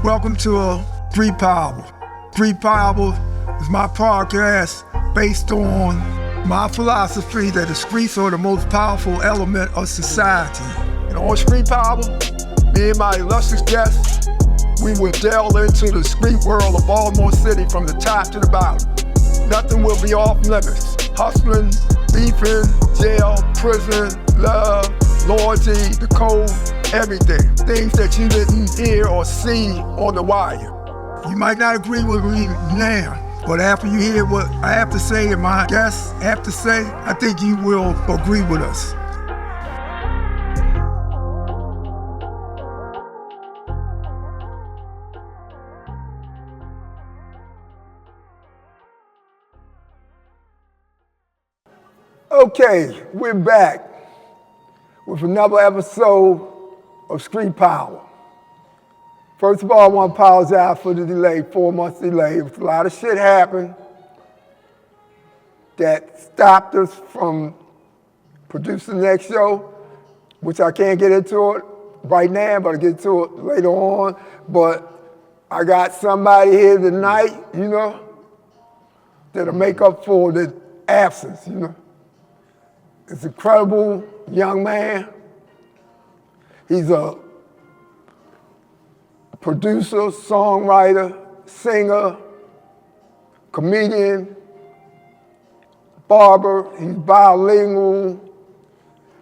Welcome to Street Power. Street Power is my podcast based on my philosophy that the streets are the most powerful element of society. And on Street Power, me and my illustrious guests, we will delve into the street world of Baltimore City from the top to the bottom. Nothing will be off limits. Hustling, beefing, jail, prison, love, loyalty, the code, everything. Things that you didn't hear or see on the wire. You might not agree with me now, but after you hear what I have to say and my guests have to say, I think you will agree with us. Okay, we're back with another episode of Street Power. First of all, I want to apologize for the delay, 4 months delay. A lot of shit happened that stopped us from producing the next show, which I can't get into it right now, but I'll get into it later on. But I got somebody here tonight, that'll make up for the absence, It's an incredible young man. He's a producer, songwriter, singer, comedian, barber. He's bilingual.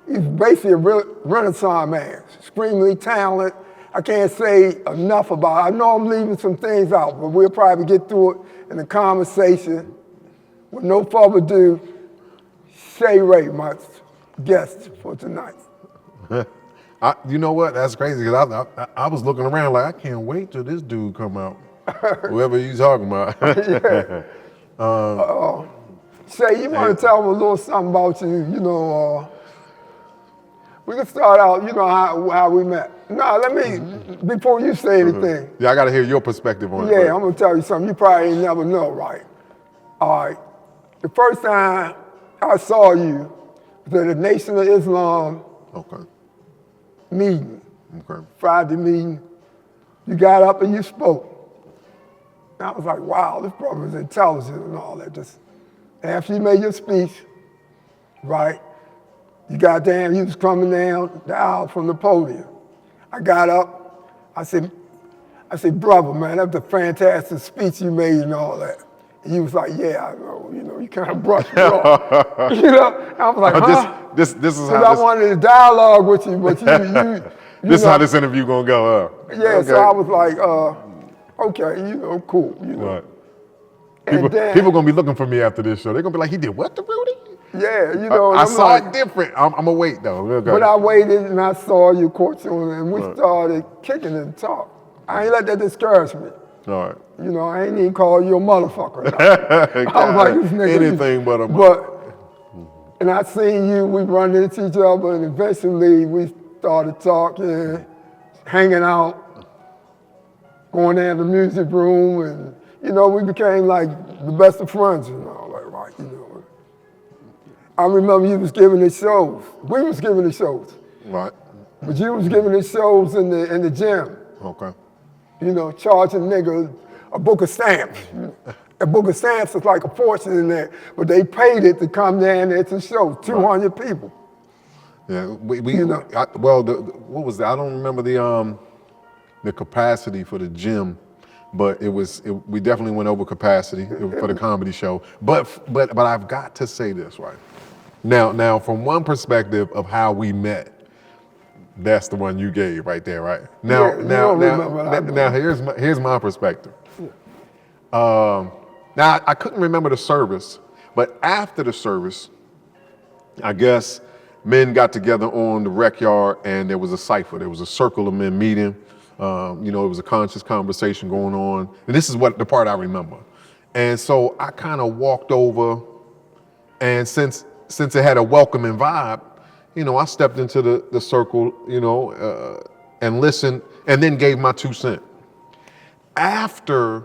He's basically a Renaissance man, extremely talented. I can't say enough about it. I know I'm leaving some things out, but we'll probably get through it in the conversation. With no further ado, Ché Ray, my guest for tonight. You know what? That's crazy because I was looking around like I can't wait till this dude come out. Whoever you talking about. Yeah. Ché, you want to tell them a little something about you? We can start out. How we met. No, let me before you say anything. Yeah, I got to hear your perspective on it. Yeah, I'm gonna tell you something. You probably ain't never know, right? All right. The first time I saw you was at the Nation of Islam meeting, Friday meeting. You got up and you spoke. And I was like, wow, this brother's intelligent and all that. Just after you made your speech, right? You was coming down the aisle from the podium. I got up, I said, brother, man, that was a fantastic speech you made and all that. And he was like, yeah, I know, you kind of brushed me off. I was like, huh? This is how I wanted to dialogue with you, but you this is how this interview gonna go, huh? Yeah, okay. So I was like, okay, cool, People gonna be looking for me after this show. They're gonna be like, he did what to Rudy? Yeah, I saw it different. I'm gonna wait though. Okay. But I waited and I saw you, court and we started kicking and talk. I ain't let that discourage me. All right. I ain't even call you a motherfucker. I was like, this nigga. Anything but a and I seen you, we run into each other, and eventually we started talking, hanging out, going down to the music room, and we became like the best of friends and all that, right? I remember you was giving the shows. We was giving the shows. Right. But you was giving the shows in the gym. Okay. Charging niggas a book of stamps. A book of stamps is like a fortune in there, but they paid it to come down there to show 200 people. Yeah, what was that? I don't remember the capacity for the gym, but we definitely went over capacity for the comedy show. But I've got to say this, right? Now from one perspective of how we met, that's the one you gave right there, right? Now here's my perspective. Now I couldn't remember the service, but after the service, I guess men got together on the rec yard and there was a cipher. There was a circle of men meeting. It was a conscious conversation going on. And this is the part I remember. And so I kind of walked over, and since it had a welcoming vibe, I stepped into the circle, and listened, and then gave my 2 cents. After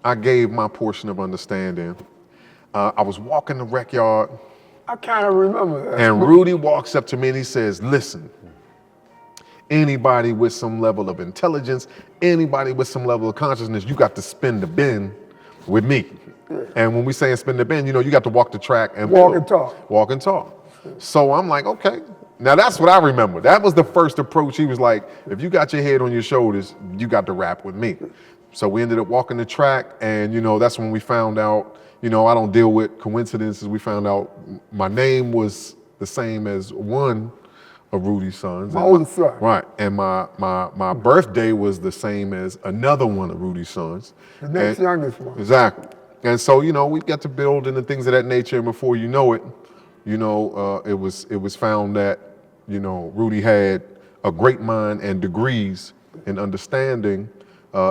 I gave my portion of understanding, I was walking the rec yard. I kind of remember that. And Rudy walks up to me and he says, listen, Anybody with some level of intelligence, anybody with some level of consciousness, you got to spin the bin with me. And when we say spin the bin, you know, you got to walk the track and walk and talk. Walk and talk. So I'm like, okay. Now that's what I remember. That was the first approach. He was like, if you got your head on your shoulders, you got to rap with me. So we ended up walking the track, and you know, that's when we found out, you know, I don't deal with coincidences. We found out my name was the same as one of Rudy's sons. My oldest son. Right, and my birthday was the same as another one of Rudy's sons. The next youngest one. Exactly. And so, you know, we got to build and things of that nature, and before you know it, you know, it was found that, you know, Rudy had a great mind and degrees in understanding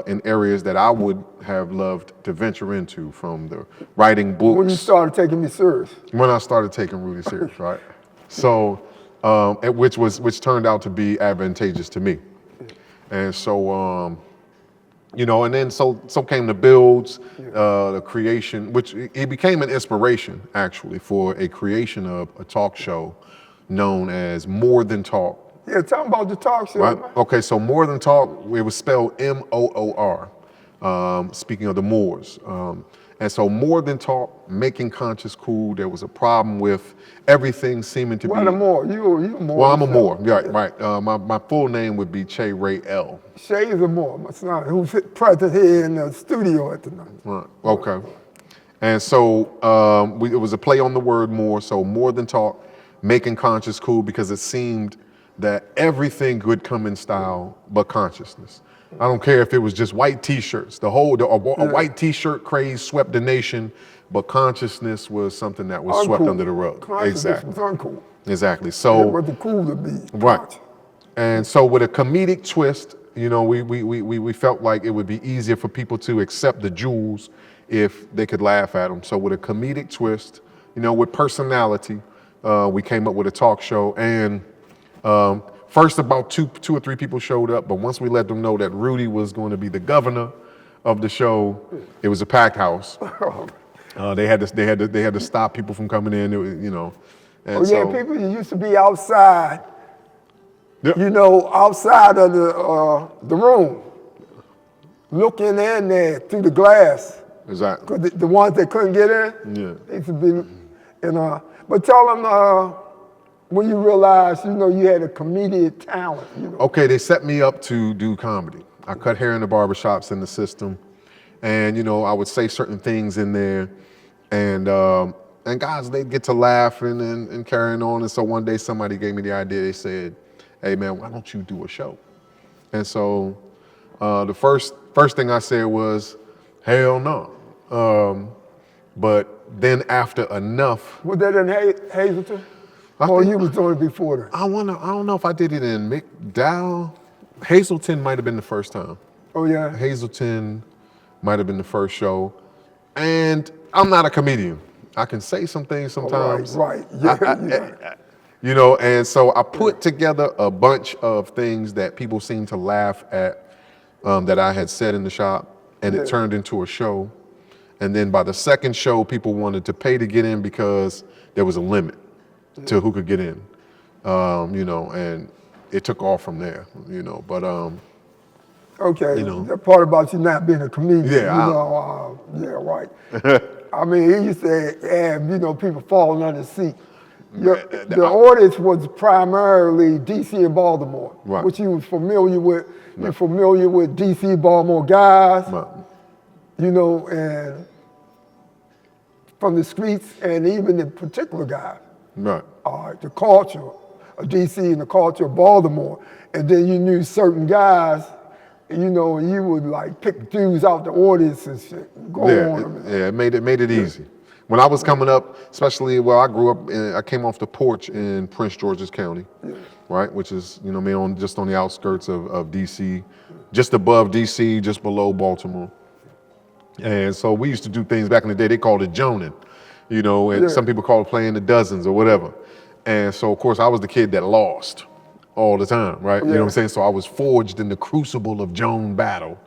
in areas that I would have loved to venture into, from the writing books. When you started taking me serious. When I started taking Rudy serious, right? So, which turned out to be advantageous to me. And so, you know, and then so came the builds, the creation, which it became an inspiration actually for a creation of a talk show known as More Than Talk. Yeah, tell me about the talk show. Right? Okay, so More Than Talk, it was spelled M-O-O-R, speaking of the Moors. And so More Than Talk, making conscious cool. There was a problem with everything seeming to be. What a Moor? You a Moor. Well, I'm a Moor, right. My full name would be Ché Ray L. Ché is a Moor, my son, who's present here in the studio at the night. Right, okay. And so it was a play on the word more, so More Than Talk, making conscious cool, because it seemed that everything would come in style but consciousness. I don't care if it was just white t-shirts. A white t-shirt craze swept the nation, but consciousness was something that was swept under the rug. Consciousness was uncool. Exactly. So it wasn't cool to be. Right. And so with a comedic twist, you know, we felt like it would be easier for people to accept the jewels if they could laugh at them. So with a comedic twist, you know, with personality, we came up with a talk show, and first about two or three people showed up, but once we let them know that Rudy was going to be the governor of the show, it was a packed house. They had to stop people from coming in, you know. And people used to be outside, you know, outside of the room, looking in there through the glass. Exactly. Because the ones that couldn't get in, they used to be, but tell them when you realized, you know, you had a comedic talent. You know. Okay, they set me up to do comedy. I cut hair in the barbershops in the system, and you know, I would say certain things in there, and guys, they'd get to laughing and carrying on. And so one day somebody gave me the idea. They said, "Hey man, why don't you do a show?" And so the first thing I said was, "Hell no." But then after enough. Was that in Hazleton? Or you was doing it before that? I don't know if I did it in McDowell. Hazleton might have been the first time. Oh yeah? Hazleton might have been the first show. And I'm not a comedian. I can say some things sometimes. Right. Yeah. You know, and so I put together a bunch of things that people seemed to laugh at that I had said in the shop, and it turned into a show. And then by the second show, people wanted to pay to get in because there was a limit to who could get in, you know, and it took off from there, you know, but okay, you know. The part about you not being a comedian, yeah, right. I mean, he used to have, you know, people falling under the seat. The audience was primarily DC and Baltimore, right. Which you were familiar with. Right. You're familiar with DC, Baltimore guys, right. You know, and from the streets, and even the particular guys. Right. The culture of DC and the culture of Baltimore. And then you knew certain guys, you know, and you would like pick dudes out the audience and shit. Go on. Yeah, it made it easy. When I was coming up, especially where I grew up, I came off the porch in Prince George's County, right? Which is, you know, just on the outskirts of DC, just above DC, just below Baltimore. And so we used to do things back in the day, they called it joning. You know, and some people call it playing the dozens or whatever. And so, of course, I was the kid that lost all the time, right? You know what I'm saying? So I was forged in the crucible of Joan battle.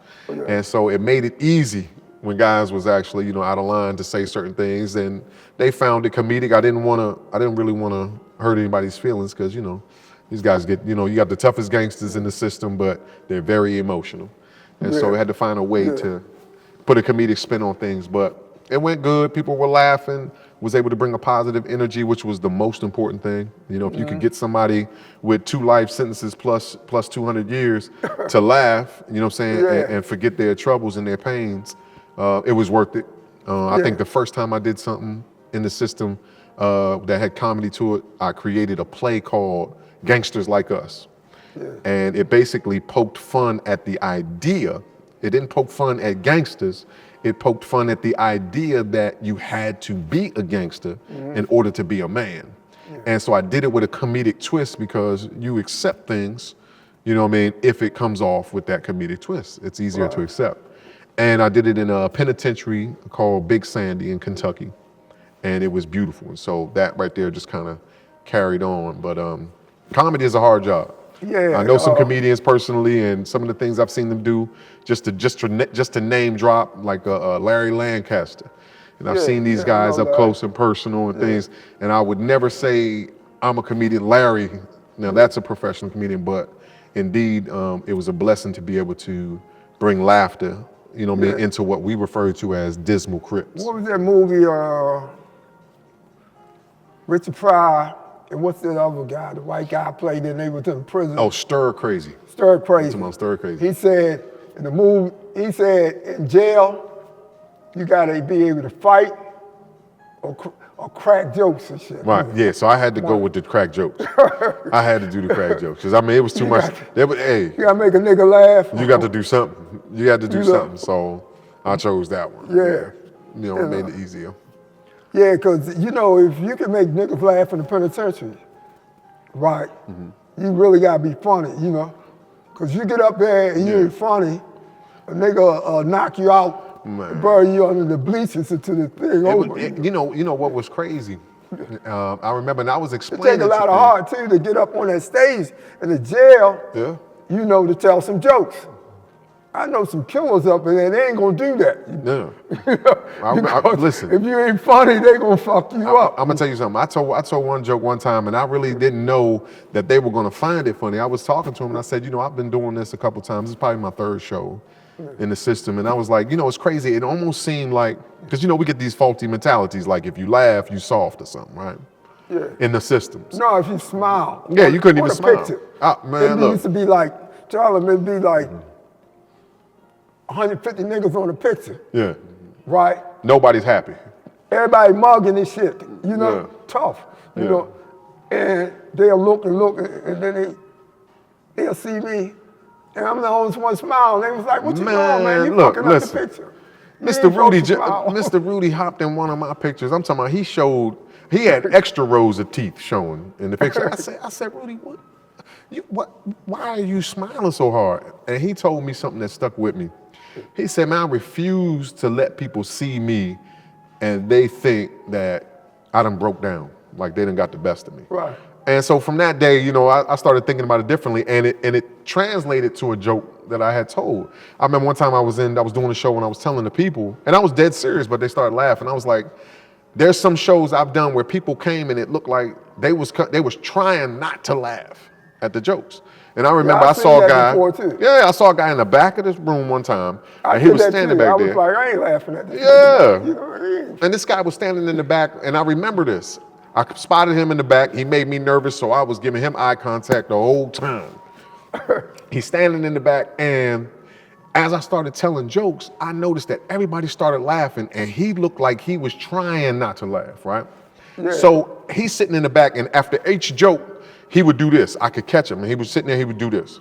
And so it made it easy when guys was actually, you know, out of line to say certain things, and they found it comedic. I didn't really want to hurt anybody's feelings because, you know, These guys get, you know, you got the toughest gangsters in the system, but they're very emotional. And so we had to find a way to put a comedic spin on things, but it went good. People were laughing, was able to bring a positive energy, which was the most important thing. You know, if you could get somebody with 2 life sentences plus 200 years to laugh, you know what I'm saying, and forget their troubles and their pains, it was worth it. I think the first time I did something in the system that had comedy to it, I created a play called Gangsters Like Us. And it basically poked fun at the idea. It didn't poke fun at gangsters. It poked fun at the idea that you had to be a gangster in order to be a man. And so I did it with a comedic twist because you accept things, you know what I mean, if it comes off with that comedic twist. It's easier to accept. And I did it in a penitentiary called Big Sandy in Kentucky. And it was beautiful. And so that right there just kind of carried on. But comedy is a hard job. I know some comedians personally, and some of the things I've seen them do, just to name drop, like Larry Lancaster. And I've seen these guys up close and personal and things, and I would never say I'm a comedian. Larry, now that's a professional comedian, but indeed, it was a blessing to be able to bring laughter, you know what I mean, into what we refer to as dismal crypts. What was that movie, Richard Pryor? And what's that other guy, the white guy played in, they were in prison? Oh, Stir Crazy. Stir Crazy. Stir Crazy. He said, in the movie, he said, in jail, you gotta be able to fight or crack jokes and shit. Right, yeah, so I had to go with the crack jokes. I had to do the crack jokes, because I mean, it was too much. Hey. You gotta make a nigga laugh. You got to do something. You had to do something, so I chose that one. You know, it made it easier. Yeah, because, you know, if you can make niggas laugh in the penitentiary, right, you really got to be funny, you know? Because you get up there and you ain't funny, a nigga knock you out and bury you under the bleachers until the thing over. You know what was crazy? I remember, and I was explaining it take a lot of heart, too, to get up on that stage in the jail, you know, to tell some jokes. I know some killers up in there, they ain't gonna do that. Listen. If you ain't funny, they gonna fuck you up. I'm gonna tell you something. I told one joke one time, and I really didn't know that they were gonna find it funny. I was talking to them, and I said, you know, I've been doing this a couple times. This is probably my 3rd show in the system. And I was like, you know, it's crazy. It almost seemed like, because, you know, we get these faulty mentalities, like if you laugh, you soft or something, right? In the systems. No, if you smile. Yeah, you couldn't even smile. Man, it used to be like, Charlie, it'd be like 150 niggas on a picture. Right? Nobody's happy. Everybody mugging this shit, you know, tough, you know. And they'll look, and then they'll see me, and I'm the only one smiling. They was like, what you doing, man? You fucking up the picture. Mr. Rudy hopped in one of my pictures. I'm talking about, he had extra rows of teeth showing in the picture. I said, Rudy, why are you smiling so hard? And he told me something that stuck with me. He said, man, I refuse to let people see me and they think that I done broke down, like they done got the best of me. Right. And so from that day, you know, I started thinking about it differently, and it translated to a joke that I had told. I remember one time I was doing a show and I was telling the people, and I was dead serious, but they started laughing. I was like, there's some shows I've done where people came and it looked like they was trying not to laugh at the jokes. And I remember I saw a guy. I saw a guy in the back of this room one time, and he was standing back there. I was like, I ain't laughing at this. You know what I mean? And this guy was standing in the back, and I remember this. I spotted him in the back. He made me nervous, so I was giving him eye contact the whole time. He's standing in the back, and as I started telling jokes, I noticed that everybody started laughing, and he looked like he was trying not to laugh, right? So he's sitting in the back, and after each joke, he would do this. I could catch him, and he was sitting there, he would do this.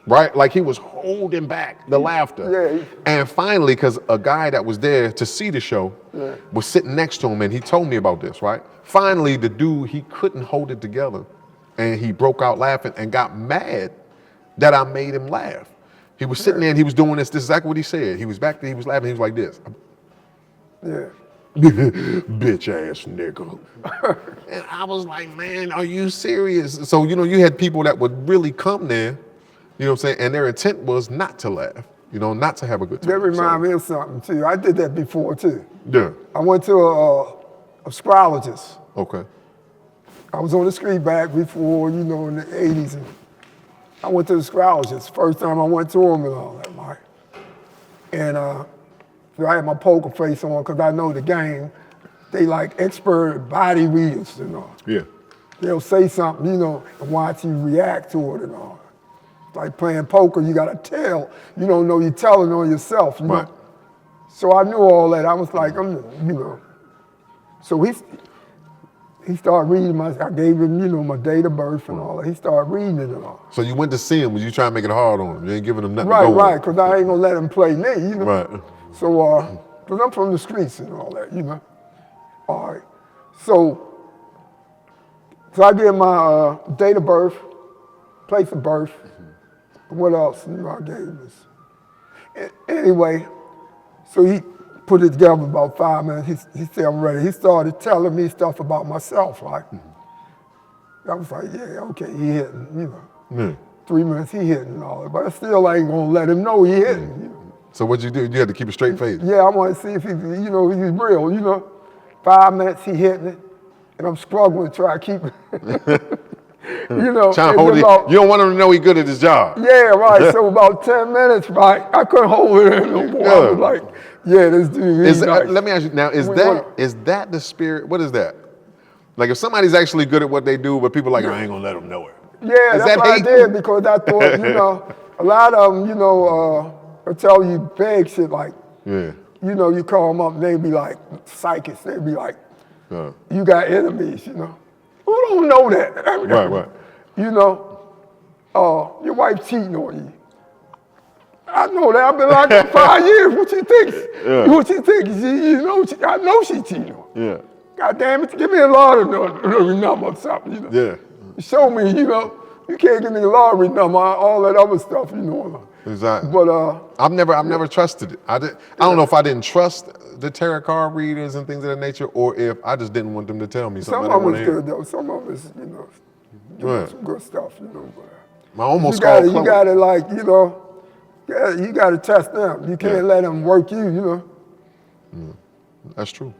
Right? Like he was holding back the laughter. And finally, because a guy that was there to see the show was sitting next to him, and he told me about this, right? Finally, the dude, he couldn't hold it together, and he broke out laughing and got mad that I made him laugh. He was sitting there, and he was doing this. This is exactly what he said. He was back there, he was laughing, he was like this. Bitch ass nigga. And I was like, man, are you serious? So, you know, you had people that would really come there, you know what I'm saying, and their intent was not to laugh, you know, not to have a good time. That reminds me of something too. I did that before too. Yeah. I went to a astrologist. Okay. I was on the street back before, in the 80s. And I went to the scrouges. First time I went to them and all that, right? And so I had my poker face on because I know the game. They like expert body readers and all. Yeah. They'll say something, and watch you react to it and all. Like playing poker, you gotta tell. You don't know you're telling on yourself, Right. So I knew all that. I was like, So he started reading I gave him, my date of birth and all that. He started reading it and all. So you went to see him, was you trying to make it hard on him? You ain't giving him nothing to Right, go right, with. because I ain't gonna let him play me, Right. So, because I'm from the streets and all that, All right. So I gave my date of birth, place of birth. What else? I gave this. Anyway, so he put it together in about 5 minutes. He said, I'm ready. He started telling me stuff about myself, right? I was like, yeah, okay, he hitting, 3 minutes, he hitting and all that. But I still ain't gonna let him know he hitting. So what'd you do? You had to keep a straight face. Yeah, I want to see if he's real, 5 minutes, he hitting it, and I'm struggling to try to keep it. Trying to hold it. You don't want him to know he's good at his job. Yeah, right. So about 10 minutes, right, I couldn't hold it in no more. I was like, yeah, this dude is nice. Let me ask you now, is that the spirit? What is that? Like if somebody's actually good at what they do, but people are like, I ain't gonna let them know it. Yeah, that's what I did because I thought, a lot of them, will tell you big shit like, you call them up and they be like psychics. They be like, you got enemies, Who don't know that? Right. Your wife cheating on you. I know that. I've been locked up 5 years. What you think? What you think? I know she cheating on you. Yeah. God damn it, give me a lottery number or something, Yeah. Show me, you can't give me a lottery number, all that other stuff, Exactly. But I've never trusted it. I don't know if I didn't trust the tarot card readers and things of that nature, or if I just didn't want them to tell me something. Some of them is good though. Some of them is, some good stuff, But I almost you got to like, you got to test them. You can't let them work you, That's true.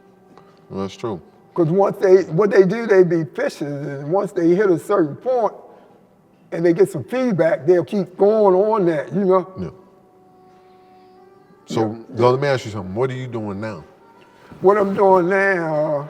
That's true. Because what they do, they be fishing, and once they hit a certain point, and they get some feedback, they'll keep going on that, Yeah. So let me ask you something. What are you doing now? What I'm doing now,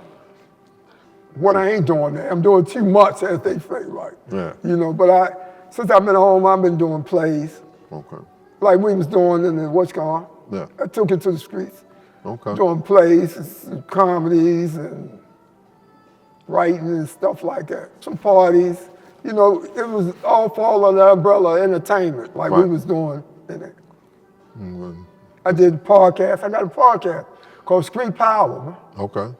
what I ain't doing now, I'm doing too much, as they say, right? Yeah. But since I've been home, I've been doing plays. Okay. Like we was doing in the What's Gone. Yeah. I took it to the streets. Okay. Doing plays, comedies, and writing and stuff like that. Some parties. It was all fall under the umbrella of entertainment, like we was doing in it. Mm-hmm. I did podcasts. I got a podcast called Street Power. Okay.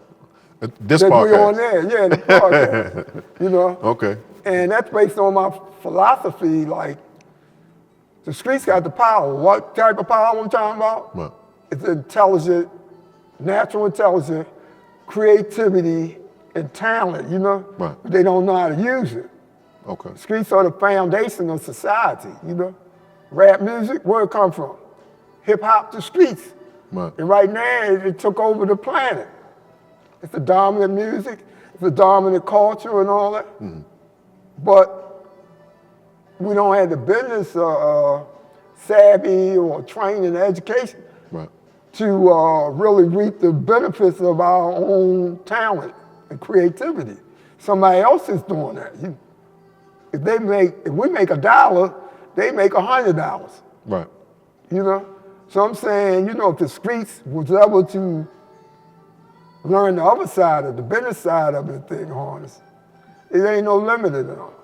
This that podcast? We on there, the podcast. Okay. And that's based on my philosophy, like, the streets got the power. What type of power I'm talking about? Right. It's intelligent, natural intelligence, creativity, and talent, Right. But they don't know how to use it. Okay. Streets are the foundation of society, Rap music, where it come from? Hip hop, the streets. Right. And right now, it took over the planet. It's the dominant music, it's the dominant culture and all that. Mm-hmm. But we don't have the business savvy or training and education to really reap the benefits of our own talent and creativity. Somebody else is doing that. If we make $1, they make $100. Right. So I'm saying, if the streets was able to learn the other side of the business side of the thing, harness, it ain't no limit at all.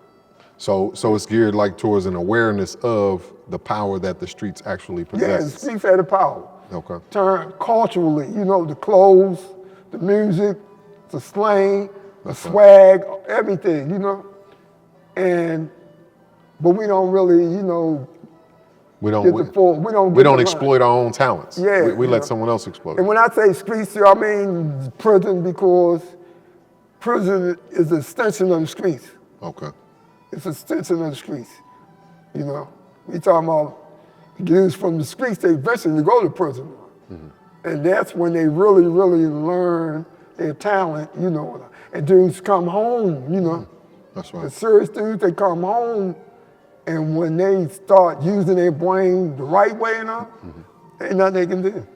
So it's geared like towards an awareness of the power that the streets actually possess. Yeah, the streets have the power. Okay. Turn culturally, the clothes, the music, the slang, the swag, everything, But we don't really, we don't exploit our own talents. Yeah, we let someone else exploit. And when I say streets, I mean prison, because prison is an extension of the streets. Okay. It's an extension of the streets. We talking about dudes from the streets, they eventually go to prison. Mm-hmm. And that's when they really, really learn their talent, And dudes come home, you know. That's right. The serious dudes, they come home, and when they start using their brain the right way and all, ain't nothing they can do.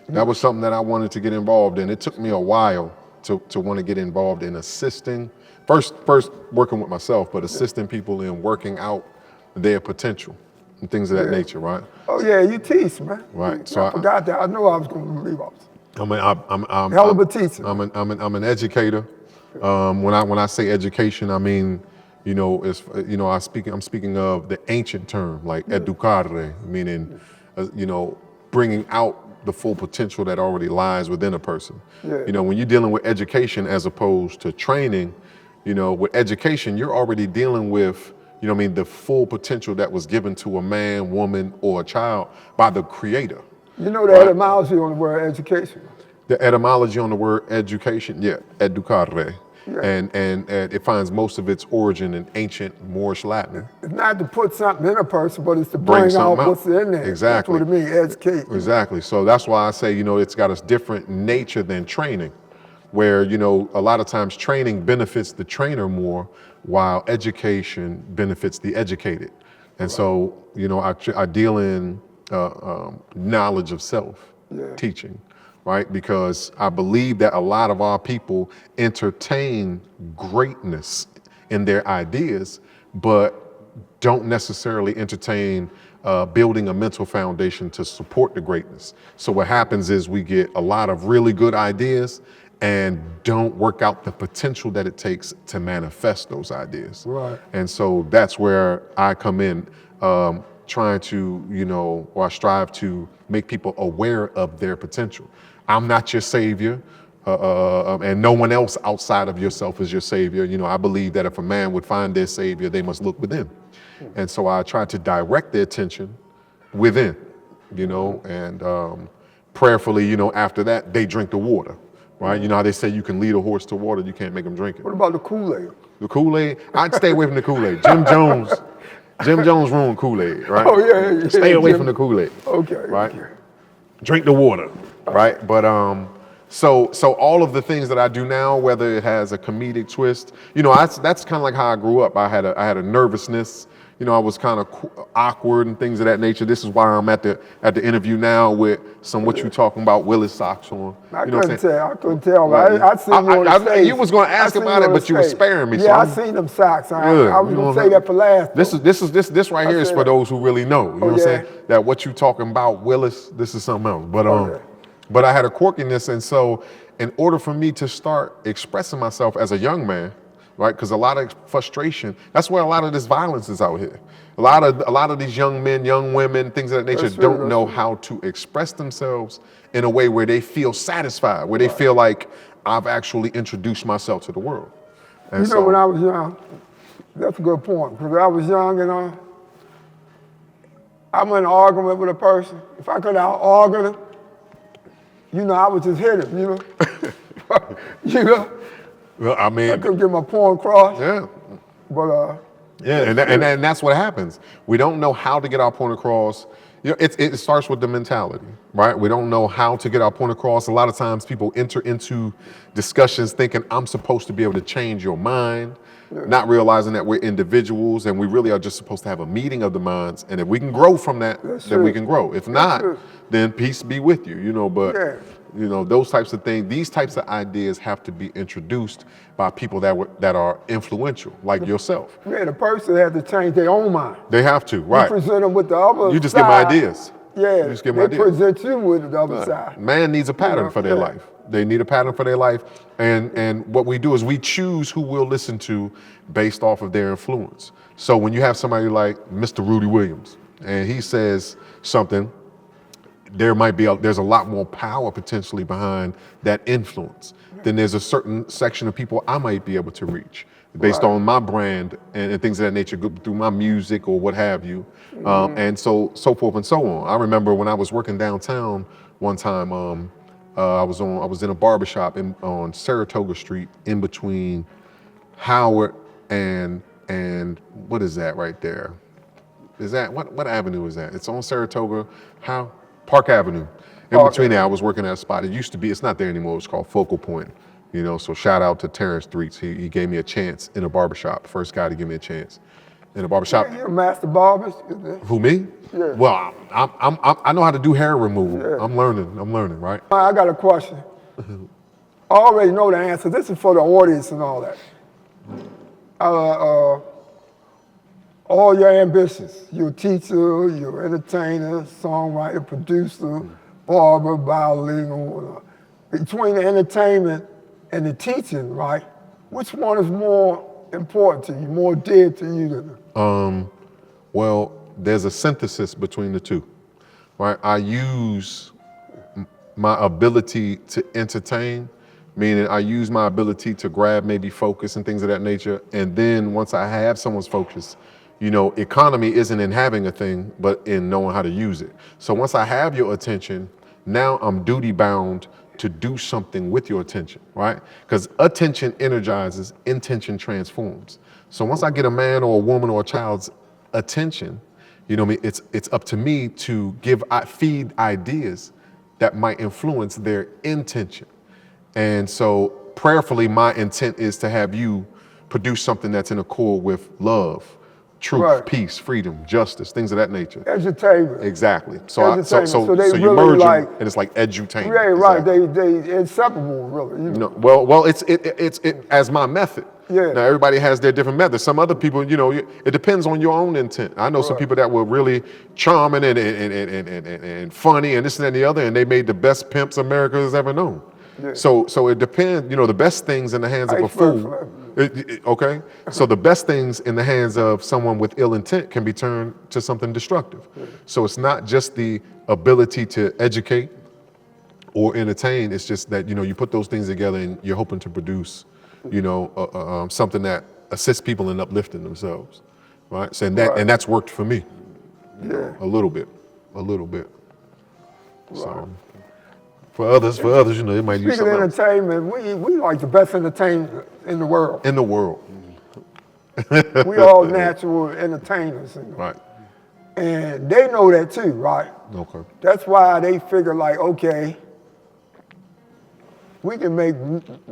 That was something that I wanted to get involved in. It took me a while to want to get involved in assisting, first working with myself, but assisting people in working out their potential and things of that nature, right? Oh yeah, you teach, man. Right. So I forgot that. I know I was going to leave off. I'm Hell of a teacher. I'm an educator. When I say education, I mean, you know, I'm speaking of the ancient term, like educare, meaning, you know, bringing out the full potential that already lies within a person. Yeah. You know, when you're dealing with education as opposed to training, you know, with education, you're already dealing with, you know what I mean, the full potential that was given to a man, woman, or a child by the creator. You know the etymology on the word education? The etymology on the word education, yeah, educare. Yeah. And it finds most of its origin in ancient Moorish Latin. It's not to put something in a person, but it's to bring out what's in there. Exactly. That's what it means, educate. Exactly. So that's why I say, you know, it's got a different nature than training, where, you know, a lot of times training benefits the trainer more, while education benefits the educated. And so, you know, I deal in knowledge of self, teaching, right? Because I believe that a lot of our people entertain greatness in their ideas, but don't necessarily entertain building a mental foundation to support the greatness. So what happens is we get a lot of really good ideas and don't work out the potential that it takes to manifest those ideas. Right. And so that's where I come in, trying to, you know, or I strive to make people aware of their potential. I'm not your savior, and no one else outside of yourself is your savior. You know, I believe that if a man would find their savior, they must look within. And so I try to direct their attention within, you know, and prayerfully, you know, after that, they drink the water, right? You know how they say you can lead a horse to water, you can't make them drink it. What about the Kool-Aid? The Kool-Aid, I'd stay away from the Kool-Aid. Jim Jones ruined Kool-Aid, right? Oh yeah. Stay away from the Kool-Aid. Okay. Right? Okay. Drink the water, right? But so all of the things that I do now, whether it has a comedic twist, you know, that's kind of like how I grew up. I had a nervousness. You know, I was kind of awkward and things of that nature. This is why I'm at the interview now with some what you talking about Willis socks on. I You know what I'm saying? I couldn't tell. I seen you on the stage. You was going to ask about it, but you were sparing me. Yeah, so I seen them socks. I was You going know to say that for last. This right here is for those who really know. You know what I'm saying? That what you talking about, Willis, this is something else. But but I had a quirkiness, and so in order for me to start expressing myself as a young man, right? Because a lot of frustration, that's where a lot of this violence is out here. A lot of these young men, young women, things of that nature don't know how to express themselves in a way where they feel satisfied, where they feel like I've actually introduced myself to the world. And you know, when I was young, that's a good point. Because I was young and I'm in an argument with a person. If I could out-argue them, you know, I would just hit him, you know? You know? Well, I mean, I couldn't get my point across. Yeah. But yeah, and that's what happens. We don't know how to get our point across. You know, it starts with the mentality, right? We don't know how to get our point across. A lot of times people enter into discussions thinking I'm supposed to be able to change your mind, not realizing that we're individuals and we really are just supposed to have a meeting of the minds. And if we can grow from that, then we can grow. If not, then peace be with you, you know, but you know, those types of things, these types of ideas have to be introduced by people that are influential, like yourself. Yeah, the person has to change their own mind. They have to, right. You present them with the other You just side. give them ideas. Yeah, You just give them they ideas. present you with the other side. Man needs a pattern for their life. They need a pattern for their life. And what we do is we choose who we'll listen to based off of their influence. So when you have somebody like Mr. Rudy Williams, and he says something, there's a lot more power potentially behind that influence. Then there's a certain section of people I might be able to reach based on my brand and things of that nature through my music or what have you. And so forth and so on. I remember when I was working downtown one time, I was in a barbershop on Saratoga Street in between Howard and what is that right there? Is that, what avenue is that? It's on Saratoga, Park Avenue. In between there, I was working at a spot. It used to be, it's not there anymore, it's called Focal Point. You know, so shout out to Terrence Streets. He gave me a chance in a barbershop. First guy to give me a chance in a barbershop. You're a master barber. Who, me? Yeah. Well, I know how to do hair removal. Yeah. I'm learning, right? I got a question. I already know the answer. This is for the audience and all that. All your ambitions. You're a teacher, you're an entertainer, songwriter, producer, barber, bilingual. Between the entertainment and the teaching, right? Which one is more important to you, more dear to you than? Well, there's a synthesis between the two, right? I use my ability to entertain, meaning I use my ability to grab maybe focus and things of that nature. And then once I have someone's focus, you know, economy isn't in having a thing, but in knowing how to use it. So once I have your attention, now I'm duty bound to do something with your attention, right? Because attention energizes, intention transforms. So once I get a man or a woman or a child's attention, you know what I mean, it's up to me to feed ideas that might influence their intention. And so prayerfully, my intent is to have you produce something that's in accord with love, truth, Right. peace, freedom, justice, things of that nature. Edutainment. They So they you really merge like- them, and it's like edutainment. Yeah, right. Exactly. They inseparable, really. You know? No, well, it's as my method. Yeah. Now everybody has their different methods. Some other people, you know, it depends on your own intent. I know some Right. people that were really charming and funny and this and that and the other, and they made the best pimps America has ever known. Yeah. So it depends. You know, the best things in the hands of a fool. Okay. So the best things in the hands of someone with ill intent can be turned to something destructive. So it's not just the ability to educate or entertain. It's just that, you know, you put those things together and you're hoping to produce, you know, something that assists people in uplifting themselves, right? So and that's worked for me. Yeah. A little bit. So for others, you know, they might use Speaking of something else. entertainment, we like the best entertainment in the world. In the world, We all natural entertainers. You know? right? And they know that too, right? Okay. That's why they figure like, okay, we can make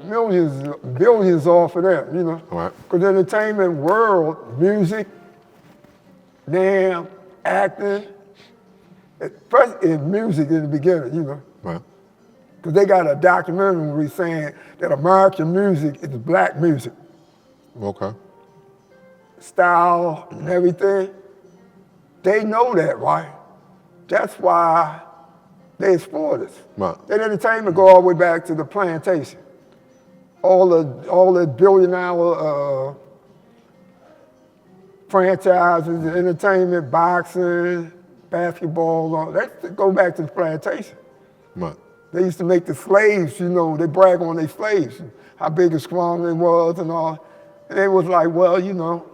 millions, billions off of them, you know? Right. Because the entertainment world, music, acting, first in music in the beginning, you know? Right. Because they got a documentary saying that American music is black music. Okay. Style and everything. They know that, right? That's why they exploit us. Right. That entertainment go all the way back to the plantation. All the billion-dollar franchises, entertainment, boxing, basketball, all that go back to the plantation. Right. They used to make the slaves, you know, they brag on their slaves, how big and strong they was and all. And it was like, well, you know,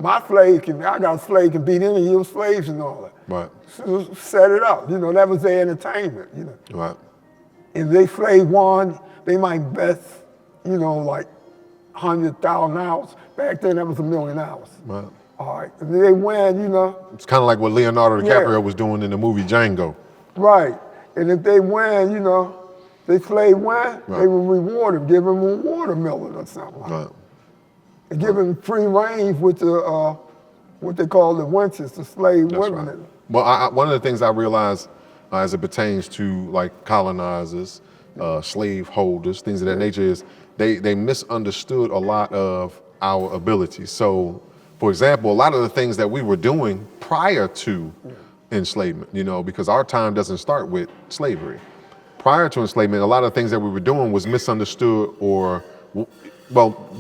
I got a slave can beat any of your slaves and all that. Right. So set it up, you know, that was their entertainment, you know. Right. If they slave won, they might invest, you know, like $100,000. Back then, that was $1 million. Right. All right, if they win, you know. It's kind of like what Leonardo Yeah. DiCaprio was doing in the movie Django. Right, and if they win, you know, they slave win, they will reward them, give them a watermelon or something like that. Right. And give them free range with the, what they call the wenches, the slave That's women. right. Well, one of the things I realized as it pertains to like colonizers, slave holders, things of that nature is they misunderstood a lot of our abilities. So, for example, a lot of the things that we were doing prior to enslavement, you know, because our time doesn't start with slavery. Prior to enslavement, a lot of the things that we were doing was misunderstood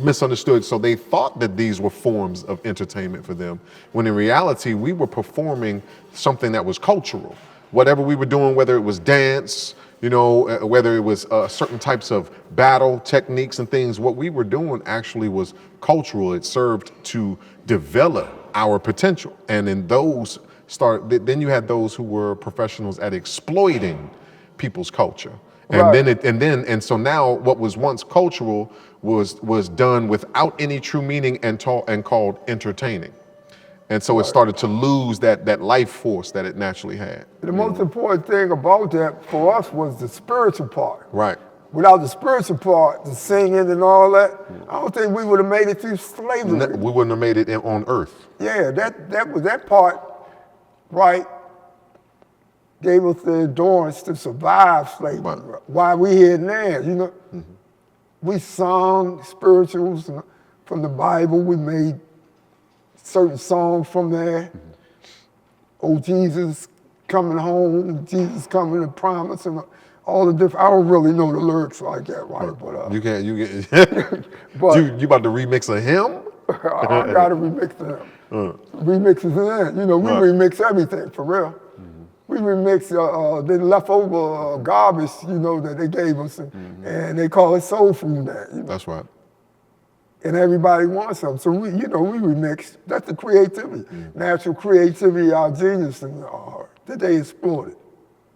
misunderstood. So they thought that these were forms of entertainment for them, when in reality, we were performing something that was cultural. Whatever we were doing, whether it was dance, you know, whether it was certain types of battle techniques and things, what we were doing actually was cultural. It served to develop our potential. And then then you had those who were professionals at exploiting people's culture. And so now what was once cultural was done without any true meaning and called entertaining. And so it started to lose that life force that it naturally had. The most important thing about that for us was the spiritual part. Right. without the spiritual part, the singing and all that, I don't think we would have made it through slavery. We wouldn't have made it on earth. Yeah, that part, right, gave us the endurance to survive slavery. Right. Why we here now, you know? We sung spirituals from the Bible. We made certain songs from there. Oh, Jesus coming home, Jesus coming to promise, and all the different. I don't really know the lyrics like that, right? But You can't. but you about to remix a hymn? I gotta remix them. Remixes in that, you know, we remix everything for real. We remix the leftover garbage, you know, that they gave us, and they call it soul food now. You know? That's right. And everybody wants something, so we remix. That's the creativity, natural creativity, our genius, and that they exploited.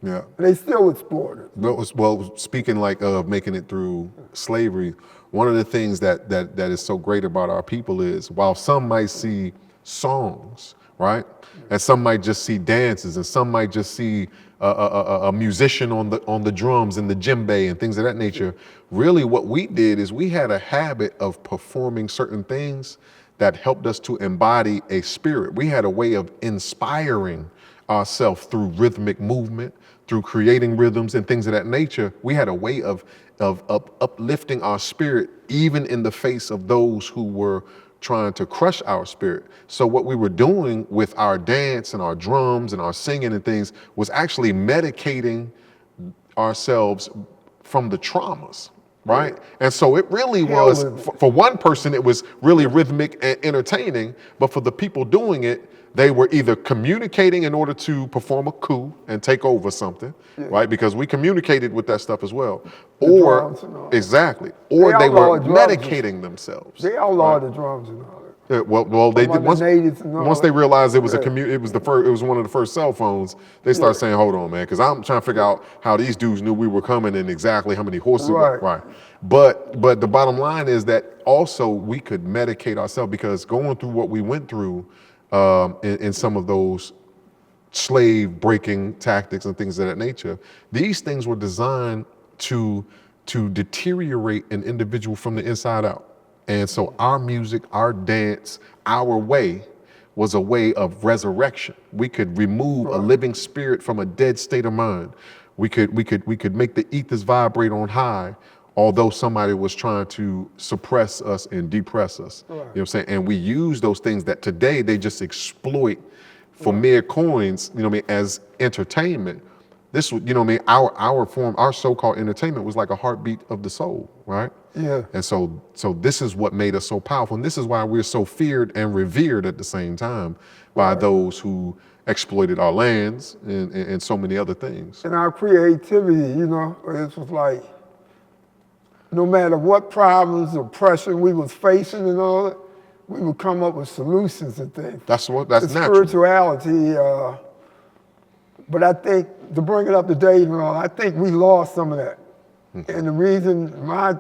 Yeah. And they still exploit it. Well, speaking like of making it through slavery, one of the things that is so great about our people is while some might see songs, right, and some might just see dances, and some might just see a musician on the drums and the djembe and things of that nature. Really, what we did is we had a habit of performing certain things that helped us to embody a spirit. We had a way of inspiring ourselves through rhythmic movement, through creating rhythms and things of that nature. We had a way of uplifting our spirit, even in the face of those who were trying to crush our spirit. So what we were doing with our dance and our drums and our singing and things was actually medicating ourselves from the traumas, right? And so it really was, for one person, it was really rhythmic and entertaining, but for the people doing it, they were either communicating in order to perform a coup and take over something, right? Because we communicated with that stuff as well. Or they were medicating themselves. They outlawed the drums and all that. Yeah, well, they did once they realized it was it was one of the first cell phones. They started saying, "Hold on, man," because I'm trying to figure out how these dudes knew we were coming and exactly how many horses. Right. But the bottom line is that also we could medicate ourselves, because going through what we went through in some of those slave breaking tactics and things of that nature, these things were designed to deteriorate an individual from the inside out. And so our music, our dance, our way was a way of resurrection. We could remove a living spirit from a dead state of mind. We could make the ethers vibrate on high, although somebody was trying to suppress us and depress us. You know what I'm saying? And we use those things that today they just exploit for mere coins, you know what I mean, as entertainment. This, you know what I mean, our so-called entertainment was like a heartbeat of the soul, right? Yeah. And so this is what made us so powerful. And this is why we're so feared and revered at the same time by those who exploited our lands and so many other things. And our creativity, you know, it was like, no matter what problems or pressure we was facing and all that, we would come up with solutions and things. That's the natural. Spirituality, but I think, to bring it up to date and all, I think we lost some of that. And the reason, my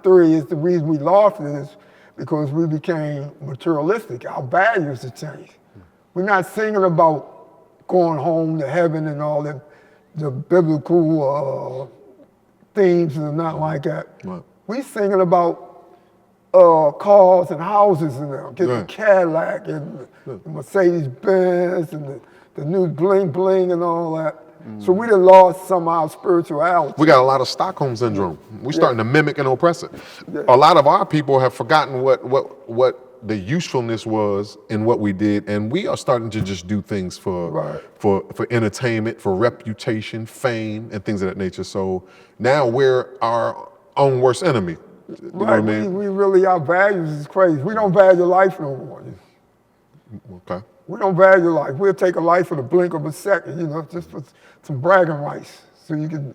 theory is the reason we lost it is because we became materialistic. Our values have changed. We're not singing about going home to heaven and all that, the biblical themes and not like that. Right. We singing about cars and houses and getting a Cadillac and the Mercedes Benz and the new bling bling and all that. So we done lost some of our spirituality. We got a lot of Stockholm syndrome. We're starting to mimic and oppress it. A lot of our people have forgotten what the usefulness was in what we did, and we are starting to just do things for entertainment, for reputation, fame, and things of that nature. So now we're our own worst enemy. You know what I mean? We really, our values is crazy. We don't value life no more. Okay. We don't value life. We'll take a life for the blink of a second, you know, just for some bragging rights. So you can,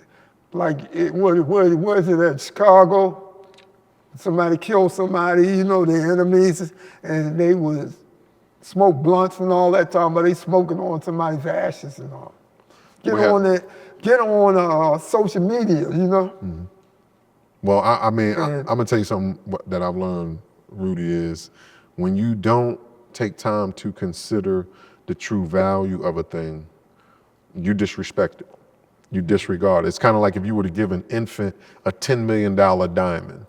like, where is it at Chicago? Somebody killed somebody, you know, their enemies, and they would smoke blunts and all that time, but they smoking on somebody's ashes and all. Get on social media, you know? Mm-hmm. Well, I mean, I'm gonna tell you something that I've learned, Rudy, is when you don't take time to consider the true value of a thing, you disrespect it. you disregard. It's kind of like if you were to give an infant a $10 million diamond.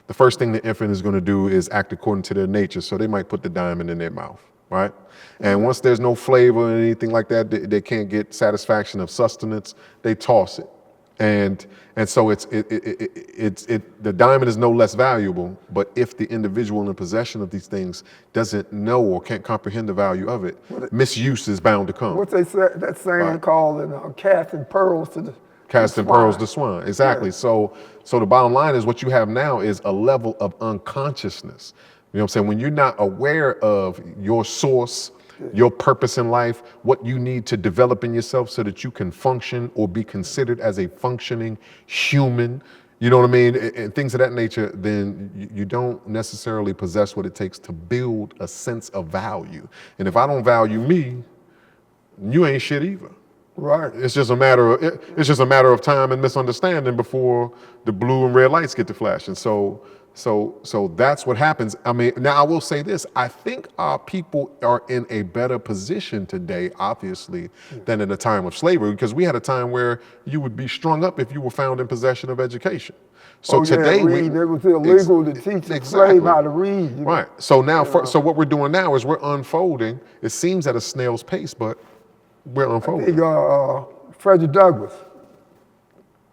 The first thing the infant is going to do is act according to their nature. So they might put the diamond in their mouth, right? And once there's no flavor or anything like that, they can't get satisfaction of sustenance, they toss it. And so the diamond is no less valuable, but if the individual in possession of these things doesn't know or can't comprehend the value of it, misuse is bound to come. What they say, that saying called casting pearls to the Casting swine. pearls to swine, exactly. Yeah. So the bottom line is what you have now is a level of unconsciousness. You know what I'm saying? When you're not aware of your source, your purpose in life, what you need to develop in yourself so that you can function or be considered as a functioning human, you know what I mean? And things of that nature, then you don't necessarily possess what it takes to build a sense of value. And if I don't value me, you ain't shit either. Right. It's just a matter of time and misunderstanding before the blue and red lights get to flashing. So that's what happens. I mean, now I will say this. I think our people are in a better position today, obviously, than in a time of slavery, because we had a time where you would be strung up if you were found in possession of education. So today, it was illegal to teach a slave how to read. Right. So now, so what we're doing now is we're unfolding. It seems at a snail's pace, but we're unfolding. Frederick Douglass.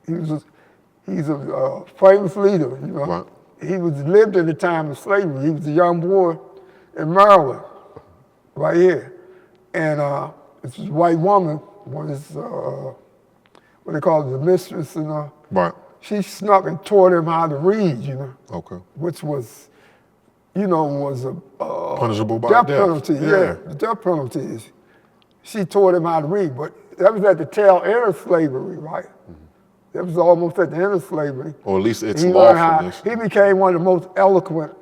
He's a famous leader. You know. Right. He lived in the time of slavery. He was a young boy in Maryland, right here, and this white woman was what they call it, the mistress, and right. She snuck and taught him how to read. You know. Okay. Which was, was a punishable by death penalty. Yeah, the death penalty is. She taught him how to read, but that was at the tail end of slavery, right? Mm-hmm. That was almost at the end of slavery. Or at least it's lawfulness. He became one of the most eloquent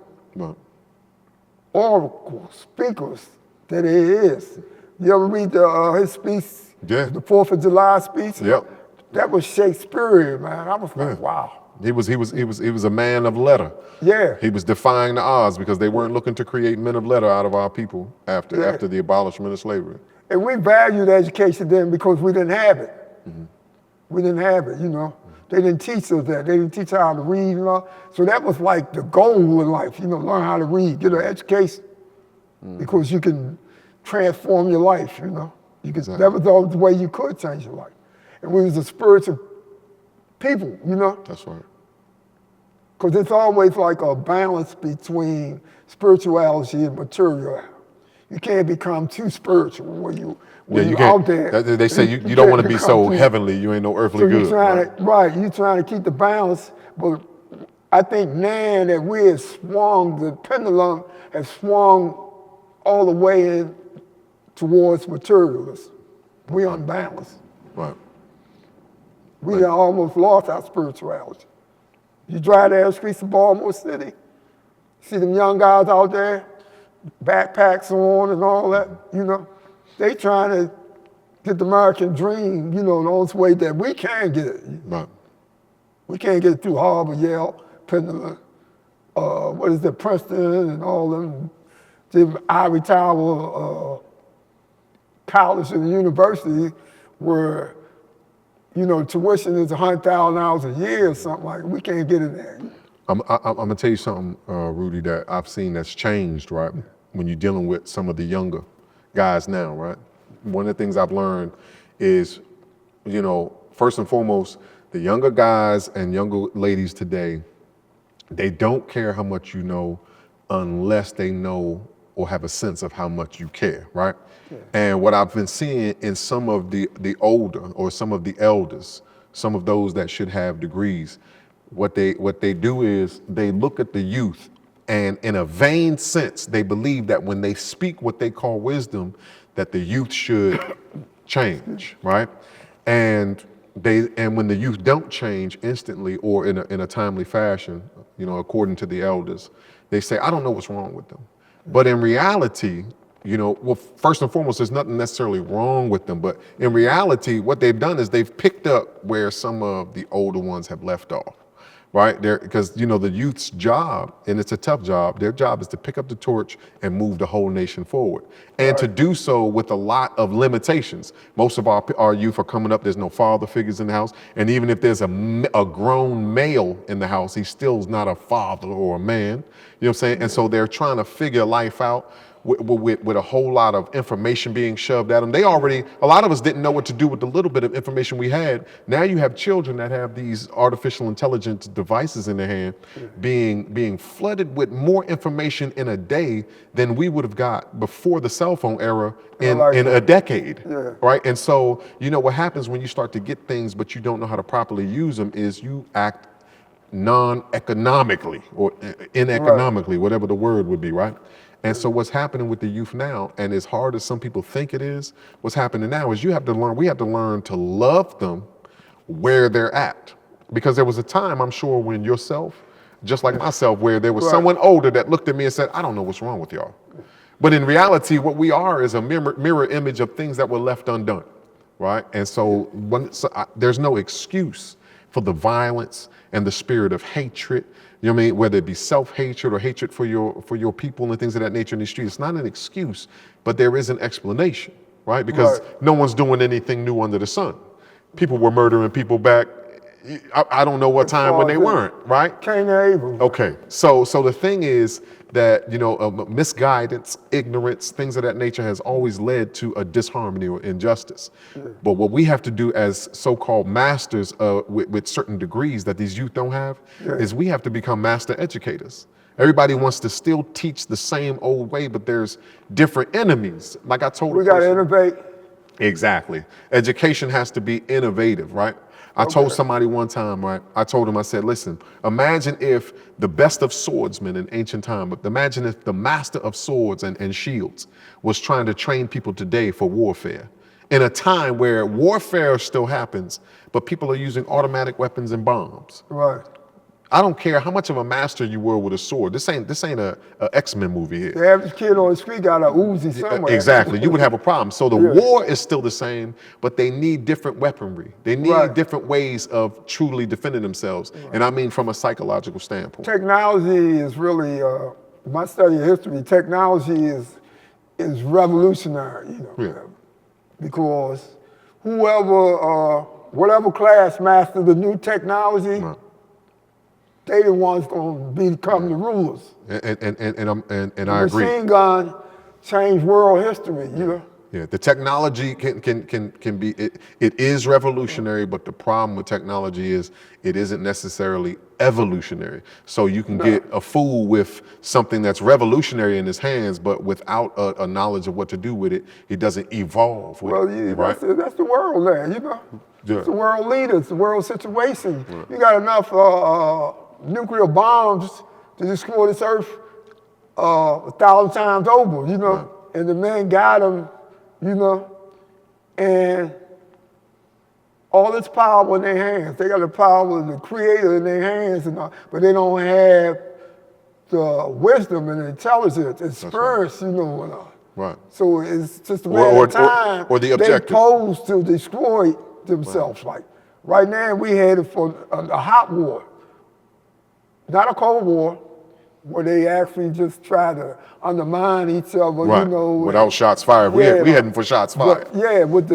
oracle speakers that there is. You ever read his speech? Yeah. The 4th of July speech? Yep. That was Shakespearean, man. I was like, wow. He was a man of letter. Yeah. He was defying the odds because they weren't looking to create men of letter out of our people after the abolishment of slavery. And we valued education then because we didn't have it. Mm-hmm. We didn't have it, They didn't teach us that. They didn't teach us how to read, So that was like the goal in life, learn how to read, get an education. Because you can transform your life, You can, exactly. That was the only way you could change your life. And we was a spiritual people, That's right. Because it's always like a balance between spirituality and materiality. You can't become too spiritual when you out there. They say you don't want to be so heavenly. You ain't no earthly so good. You're trying to keep the balance. But I think now that we have swung, the pendulum has swung all the way in towards materialism. We're unbalanced. Right. We almost lost our spirituality. You drive down the streets of Baltimore City, see them young guys out there, backpacks on and all that, They trying to get the American dream, the only way that we can get it. Right. We can't get it through Harvard, Yale, Princeton, Princeton and all them, the Ivory Tower college and university where, tuition is $100,000 a year or something like that. We can't get it there. I'm gonna tell you something, Rudy, that I've seen that's changed, right? When you're dealing with some of the younger guys now, right? One of the things I've learned is, first and foremost, the younger guys and younger ladies today, they don't care how much you know unless they know or have a sense of how much you care, right? Yeah. And what I've been seeing in some of the older or some of the elders, some of those that should have degrees, what they do is they look at the youth and in a vain sense, they believe that when they speak what they call wisdom, that the youth should change, right? And when the youth don't change instantly or in a timely fashion, according to the elders, they say, I don't know what's wrong with them. But in reality, first and foremost, there's nothing necessarily wrong with them, but in reality, what they've done is they've picked up where some of the older ones have left off. right? Because the youth's job, and it's a tough job, their job is to pick up the torch and move the whole nation forward. And to do so with a lot of limitations. Most of our youth are coming up, there's no father figures in the house. And even if there's a grown male in the house, he still is not a father or a man. You know what I'm saying? And so they're trying to figure life out with a whole lot of information being shoved at them. A lot of us didn't know what to do with the little bit of information we had. Now you have children that have these artificial intelligence devices in their hand being flooded with more information in a day than we would have got before the cell phone era in a decade, right? And so, what happens when you start to get things but you don't know how to properly use them is you act non-economically or ineconomically, whatever the word would be, right? And so what's happening with the youth now, and as hard as some people think it is, what's happening now is we have to learn to love them where they're at. Because there was a time, I'm sure, when yourself, just like myself, where there was someone older that looked at me and said, I don't know what's wrong with y'all. But in reality, what we are is a mirror image of things that were left undone, right? And so there's no excuse for the violence and the spirit of hatred, you know what I mean? Whether it be self-hatred or hatred for your people and things of that nature in the street. It's not an excuse, but there is an explanation, right? Because no one's doing anything new under the sun. People were murdering people back, I don't know what time when they weren't, right? Cain and Abel. Okay, so the thing is that, misguidance, ignorance, things of that nature has always led to a disharmony or injustice. But what we have to do as so-called masters with certain degrees that these youth don't have is we have to become master educators. Everybody wants to still teach the same old way, but there's different enemies. Like I told you. We got to innovate. Exactly. Education has to be innovative, right? I told somebody one time, right? I told him, I said, listen, imagine if the best of swordsmen in ancient time, but imagine if the master of swords and shields was trying to train people today for warfare. In a time where warfare still happens, but people are using automatic weapons and bombs. Right. I don't care how much of a master you were with a sword. This ain't a X-Men movie here. The average kid on the street got a Uzi somewhere. Exactly, you would have a problem. So the war is still the same, but they need different weaponry. They need different ways of truly defending themselves. And I mean from a psychological standpoint. Technology is really, my study of history, technology is revolutionary, because whatever class mastered the new technology, they the ones gonna become the rulers. And I agree. Machine gun changed world history, Yeah, the technology can be, it is revolutionary, but the problem with technology is it isn't necessarily evolutionary. So you can get a fool with something that's revolutionary in his hands, but without a knowledge of what to do with it, he doesn't evolve with it, right? That's the world there, It's the world leaders, the world situation. You got enough nuclear bombs to destroy this earth 1,000 times over, and the men got them, and all this power in their hands. They got the power of the creator in their hands, but they don't have the wisdom and the intelligence, experience, Right. So it's just a matter of time. Or the objective. They pose to destroy themselves. Like right now, we headed for a hot war. Not a cold war, where they actually just try to undermine each other, without shots fired. We heading for shots fired. With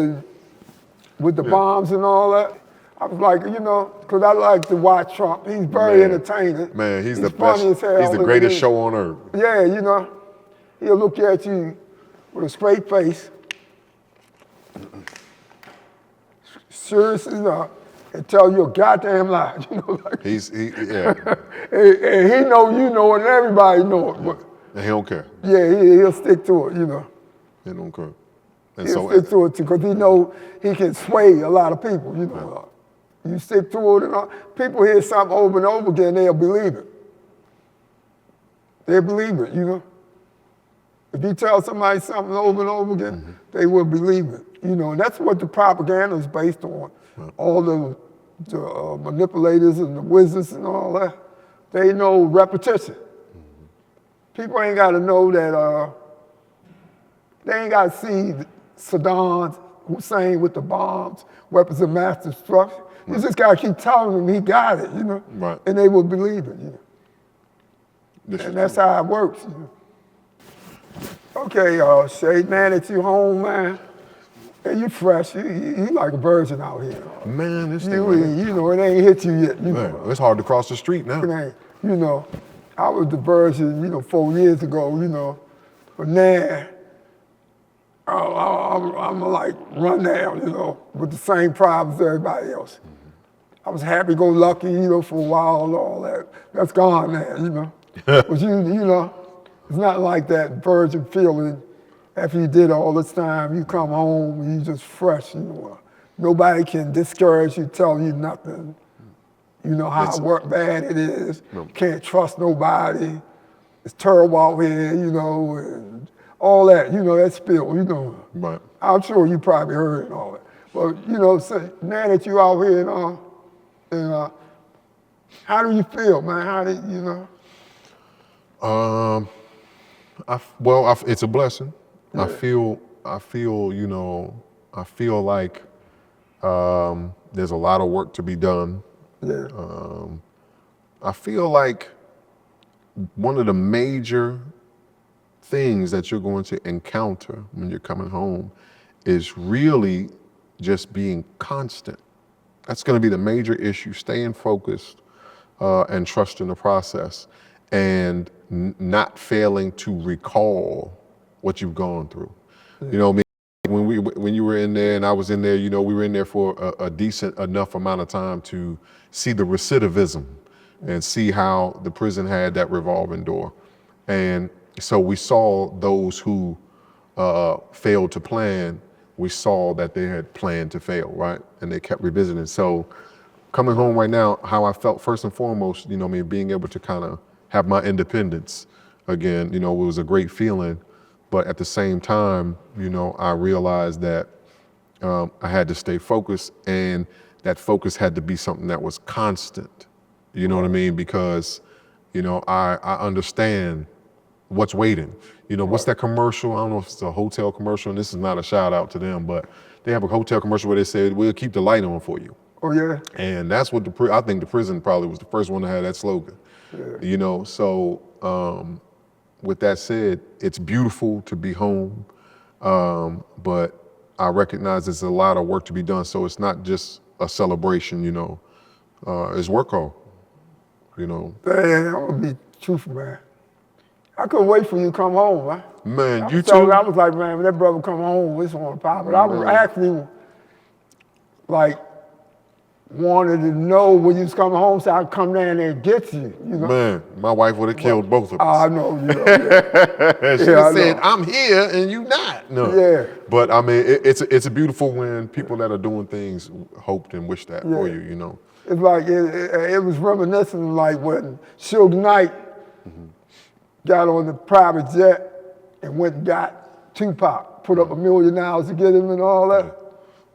the bombs and all that. I was like, because I like to watch Trump. He's very entertaining. Man, he's the funny best. As hell. He's the greatest show on earth. Yeah, he'll look at you with a straight face, serious enough, and tell you a goddamn lie. And he know you know it, and everybody know it. But and he don't care. Yeah, he'll stick to it, He don't care. And he'll stick to it because he know he can sway a lot of people, You stick to it, and people hear something over and over again, they'll believe it. They'll believe it, If you tell somebody something over and over again, they will believe it, and that's what the propaganda is based on. All the manipulators and the wizards and all that, they know repetition. People ain't got to know that, they ain't got to see Saddam Hussein with the bombs, weapons of mass destruction. You just gotta keep telling them he got it, you know? Right. And they will believe it, you know? And that's how it works, you know? Okay, Ché, now that you home, man, and you fresh, you like a virgin out here. Man, this thing, You know, it ain't hit you yet, you man, know? it's hard to cross the street now. It ain't, you know, I was the virgin, you know, 4 years ago, you know, but now, I'm like run down, you know, with the same problems as everybody else. I was happy-go-lucky, you know, for a while and all that. That's gone now, you know. But you know, it's not like that virgin feeling after you did all this time, you come home and you just fresh, you know. Nobody can discourage you, tell you nothing. You know how bad it is. No. Can't trust nobody. It's terrible out here, you know, and all that, you know, that spill, you know. Right. I'm sure you probably heard and all that. But, you know, so now that you out here and how do you feel, man? How do you know? It's a blessing. Yeah. I feel, you know, I feel like there's a lot of work to be done. Yeah. I feel like one of the major things that you're going to encounter when you're coming home is really just being constant. That's going to be the major issue, staying focused and trusting the process and not failing to recall what you've gone through. Yeah. You know, when you were in there and I was in there, you know, we were in there for a decent enough amount of time to see the recidivism and see how the prison had that revolving door. And so we saw those who failed to plan, we saw that they had planned to fail, right? And they kept revisiting. So coming home right now, how I felt first and foremost, you know, being able to kind of have my independence again, you know, it was a great feeling. But at the same time, you know, I realized that I had to stay focused, and that focus had to be something that was constant. You know what I mean? Because, you know, I understand what's waiting. You know, what's that commercial? I don't know if it's a hotel commercial, and this is not a shout out to them, but they have a hotel commercial where they said, we'll keep the light on for you. Oh, yeah? And that's what I think the prison probably was the first one to have that slogan. Yeah. You know, so with that said, it's beautiful to be home, but I recognize there's a lot of work to be done. So it's not just a celebration, you know, it's work hard, you know. Man, I'm gonna be truthful, man. I couldn't wait for you to come home, man. Man, you too? I was like, man, when that brother come home, it's on the pop. But I was actually like, wanted to know when you was coming home so I could come down there and get you, you know? Man, my wife would have killed both of us. I know, you know. Yeah. She said, I'm here and you not. No. Yeah. But I mean, it's beautiful when people that are doing things hoped and wished that for you, you know? It's like, it was reminiscent like when Suge Knight got on the private jet and went and got Tupac, put up $1 million to get him and all that.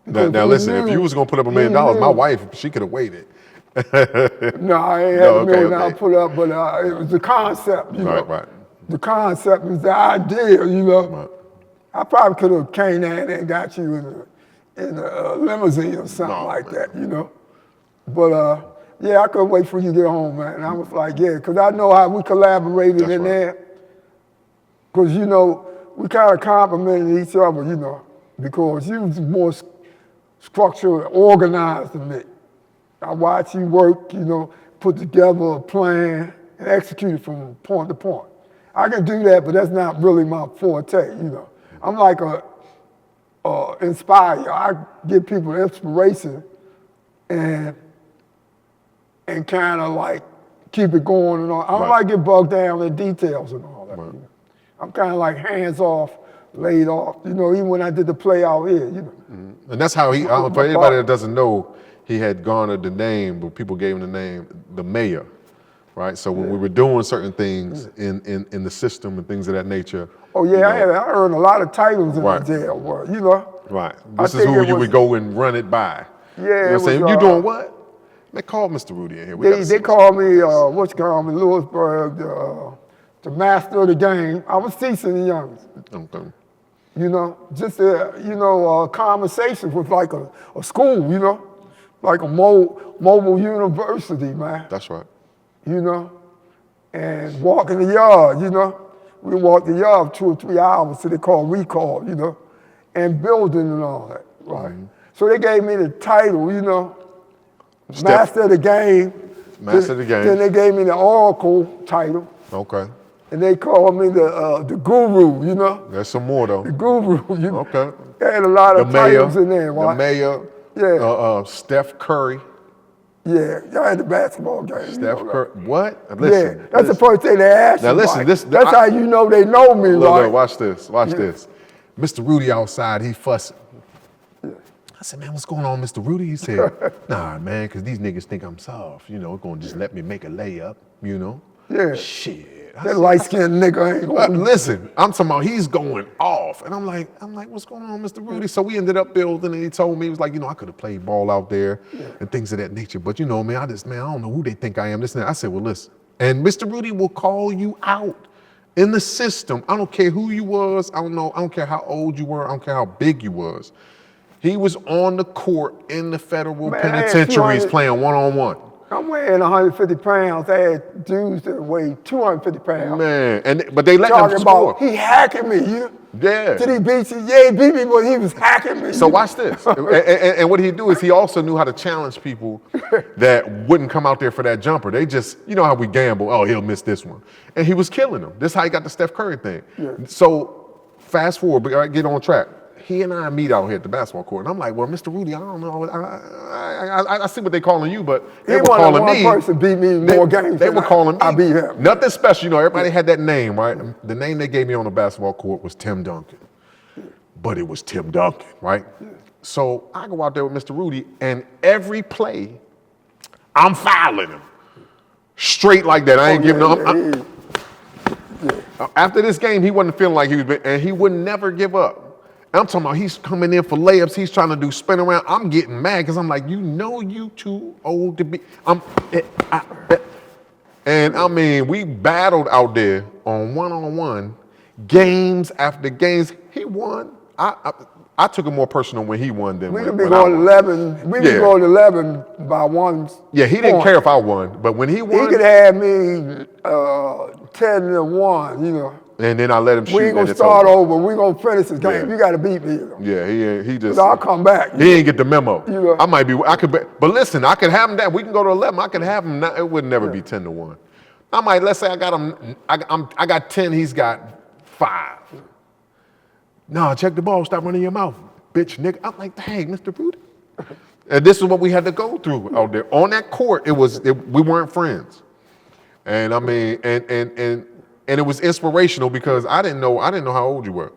Yeah. Now listen, if you was gonna put up $1 million, my wife, she could have waited. No, I ain't had $1 million put up, but it was the concept, you know. Right. The concept was the idea, you know. Right. I probably could have came down there and got you in a limousine or something that, you know. But yeah, I couldn't wait for you to get home, man. And I was like, yeah, because I know how we collaborated in there. Because, you know, we kind of complimented each other, you know, because you was more structured, organized than me. I watch you work, you know, put together a plan and execute it from point to point. I can do that, but that's not really my forte, you know. I'm like a inspire. I give people inspiration and kind of like keep it going and all. I don't like get bogged down in details and all that. You know? I'm kind of like hands off, laid off, you know, even when I did the play out here, you know. Mm-hmm. And that's how he, for anybody that doesn't know, he had garnered the name, but people gave him the name, the mayor, right? So when we were doing certain things in the system and things of that nature. Oh yeah, I earned a lot of titles in the jail world, you know. Right, this is who you would go and run it by. Yeah, you know what I'm saying? You doing what? Man, call Mr. Rudy in here. They called me, Lewisburg, the master of the game. I was teaching the youngest. Okay. You know, just a conversation with like a school, you know, like a mobile university, man. That's right. You know, and walking the yard, you know. We walked the yard 2 or 3 hours till they call recall, you know, and building and all that, right? So they gave me the title, you know, Master of the Game. Master of the Game. Then they gave me the Oracle title. Okay. And they called me the Guru, you know. There's some more though. The Guru, you know. Okay. They had a lot of titles in there, right? The mayor. Yeah. Steph Curry. Yeah, y'all had the basketball game. Steph Curry. What? Listen. Yeah, that's the first thing they asked Now you, listen, right? this. That's how you know they know me, right? Look, watch this. Watch this. Mr. Rudy outside, he fussing. I said, man, what's going on, Mr. Rudy? He said, nah, man, because these niggas think I'm soft. You know, going to just let me make a layup, you know? Yeah. Shit. That light-skinned nigga ain't gonna... Listen, I'm talking about he's going off. And I'm like, what's going on, Mr. Rudy? So we ended up building, and he told me, he was like, you know, I could have played ball out there and things of that nature. But you know, man, I don't know who they think I am, this and that. I said, well, listen. And Mr. Rudy will call you out in the system. I don't care who you was. I don't care how old you were. I don't care how big you was. He was on the court in the federal penitentiaries playing one-on-one. I'm weighing 150 pounds. I had dudes that weighed 250 pounds. Man, but they let him score. He hacking me, you know? Yeah. Did he beat you? Yeah, he beat me, but he was hacking me. So watch this. and what he'd do is he also knew how to challenge people that wouldn't come out there for that jumper. They just, you know how we gamble, oh, he'll miss this one. And he was killing them. This is how he got the Steph Curry thing. Yeah. So fast forward, but get on track. He and I meet out here at the basketball court, and I'm like, well, Mr. Rudy, I don't know. I see what they calling you, but they were calling me. One person beat me more games. They were calling me. I beat him. Nothing special, you know. Everybody had that name, right? The name they gave me on the basketball court was Tim Duncan, but it was Tim Duncan, right? So I go out there with Mr. Rudy, and every play, I'm fouling him straight like that. I ain't giving him. After this game, he wasn't feeling like he was, and he would never give up. I'm talking about he's coming in for layups. He's trying to do spin around. I'm getting mad because I'm like, you know, you too old to be. And I mean, we battled out there on one-on-one, games after games. He won. I took it more personal when he won than we when could be I going won. 11. We could go 11 by one. Yeah, he didn't care if I won, but when he won, he could have me 10-1. You know. And then I let him shoot. We ain't gonna start over. We gonna finish this game. You gotta beat me. You know? Yeah, he just. I'll come back. He ain't get the memo. You know? But listen, I could have him that. We can go to 11. I could have him. It would never be 10-1. I might. Let's say I got him. I got 10. He's got 5. No, check the ball. Stop running your mouth, bitch, nigga. I'm like, dang, Mr. Rudy. And this is what we had to go through out there on that court. We weren't friends, and I mean, and it was inspirational because I didn't know how old you were.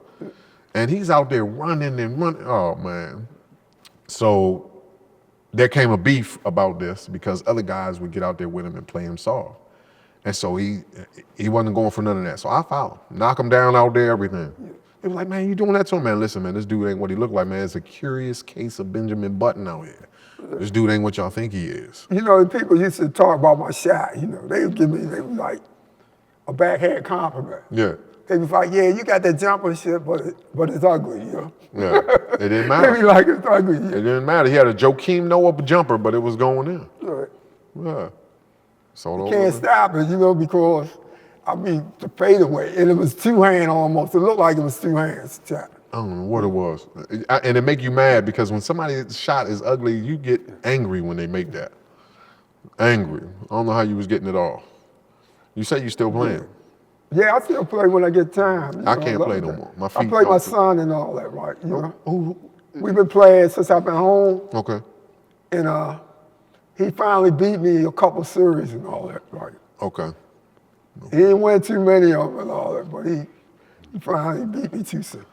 And he's out there running and running. Oh, man. So there came a beef about this because other guys would get out there with him and play him soft. And so he wasn't going for none of that. So I fouled him, knock him down out there, everything. He was like, man, you doing that to him? Man, listen, man, this dude ain't what he looked like, man. It's a curious case of Benjamin Button out here. This dude ain't what y'all think he is. You know, people used to talk about my shot. You know, they would was like, a backhand compliment. Yeah. They was like, yeah, you got that jumper shit, but it's ugly, you know? Yeah, it didn't matter. They be like, it's ugly. It didn't matter. He had a Joakim Noah jumper, but it was going in. Right. Yeah. So you can't stop it, you know, because, I mean, the fadeaway, and it was two-hand almost. It looked like it was two hands. I don't know what it was. And it make you mad because when somebody's shot is ugly, you get angry when they make that. Angry. I don't know how you was getting it off. You say you still playing? Yeah, I still play when I get time. I can't play no more. My feet. I play my son and all that, right? You know, we've been playing since I've been home. Okay. And he finally beat me a couple series and all that, right? Okay. He didn't win too many of them and all that, but he finally beat me too soon.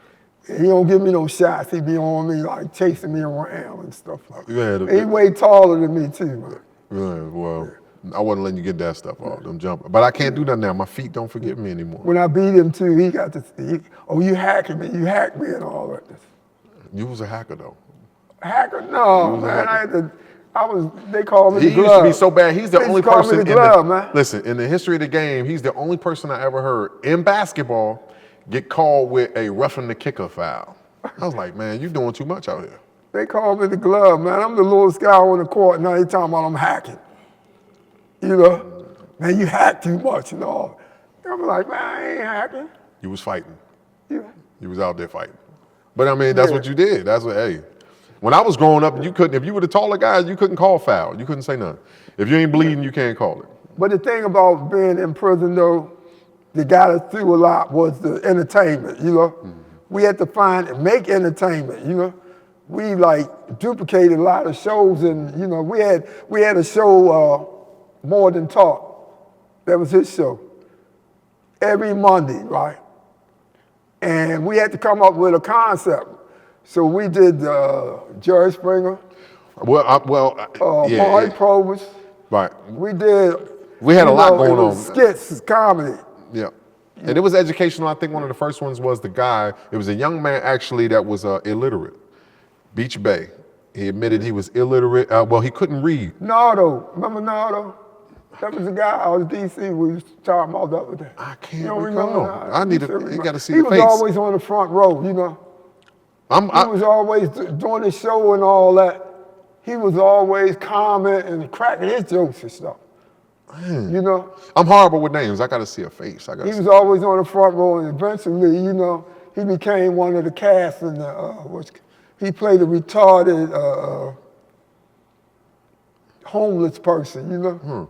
He don't give me no shots. He be on me like chasing me around and stuff like that. He way taller than me too, man. Yeah, well. I wasn't letting you get that stuff off, them jumpers. But I can't do that now. My feet don't forgive me anymore. When I beat him too, he got this, you hacking me, you hacked me and all that. You was a hacker though. Hacker? No, man, they called me the glove. He used to be so bad, he's the only person man. Listen, in the history of the game, he's the only person I ever heard in basketball get called with a roughing the kicker foul. I was like, man, you're doing too much out here. They called me the glove, man. I'm the littlest guy on the court. Now they talking about I'm hacking. You know, man, you hack too much and all. I'm like, man, I ain't hacking. You was fighting. Yeah. You was out there fighting. But I mean, that's what you did. That's what, hey. When I was growing up, you couldn't, if you were the taller guys, you couldn't call foul. You couldn't say nothing. If you ain't bleeding, you can't call it. But the thing about being in prison, though, that got us through a lot was the entertainment, you know? Mm-hmm. We had to find and make entertainment, you know? We like duplicated a lot of shows, and you know, we had a show, More Than Talk. That was his show. Every Monday, right? And we had to come up with a concept. So we did Jerry Springer, Marty Provis. Right. We had a lot going on. Skits, comedy. Yeah. And it was educational. I think one of the first ones was the guy, it was a young man actually that was illiterate. Beach Bay. He admitted he was illiterate. He couldn't read. Nardo, remember Nardo? That was the guy out of DC we was talking about the other day. I can't recall. You got to see the face. He was always on the front row, you know. He was always doing the show and all that. He was always commenting and cracking his jokes and stuff. Man. You know? I'm horrible with names. I got to see a face. He was always on the front row, and eventually, you know, he became one of the cast in the, he played a retarded homeless person, you know?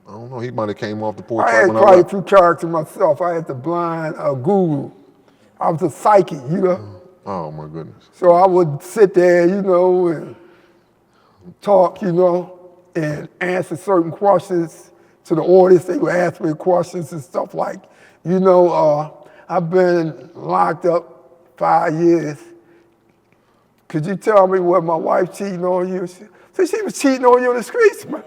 I don't know. He might have came off the porch. I had quite a few characters myself. I had the blind guru. I was a psychic, you know? Oh, my goodness. So I would sit there, you know, and talk, you know, and answer certain questions to the audience. They would ask me questions and stuff like, you know, I've been locked up 5 years. Could you tell me what my wife cheating on you? She was cheating on you in the streets, man.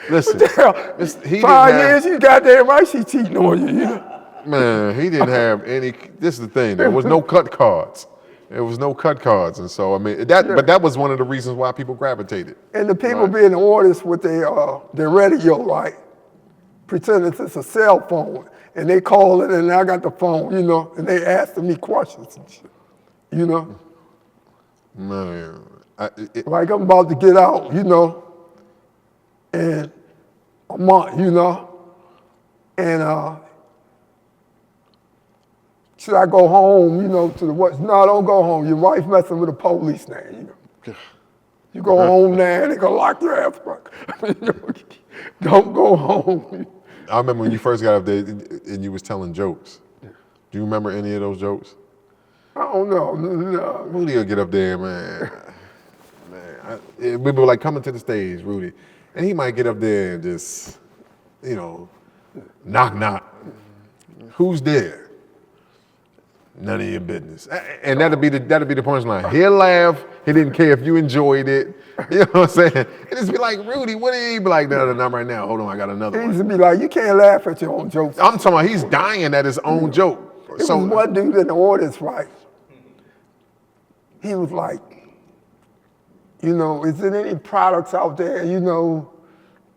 Listen, 5 years, you goddamn right she cheating on you, you know? Man, he didn't have any, this is the thing, there was no cut cards. There was no cut cards, and so, I mean, but that was one of the reasons why people gravitated. And the people being the artists with their radio, right, pretending it's a cell phone, and they call it, and I got the phone, you know, and they asking me questions and shit, you know? Man. Like I'm about to get out, you know, in a month, you know, and should I go home, you know, to the what? No, don't go home. Your wife messing with the police now, you know. You go home now, they gonna lock your ass back. Don't go home. I remember when you first got up there and you was telling jokes. Do you remember any of those jokes? I don't know. No. Rudy will get up there, man. We were like coming to the stage, Rudy, and he might get up there and just, you know, knock, knock. Who's there? None of your business. And that'll be the punchline. He'll laugh. He didn't care if you enjoyed it. You know what I'm saying? And just be like, Rudy, what did he be like? No, not right now. Hold on, I got another one. He used to be like, you can't laugh at your own jokes. I'm talking about he's dying at his own joke. It was one dude in the audience, right? He was like, you know, is there any products out there, you know,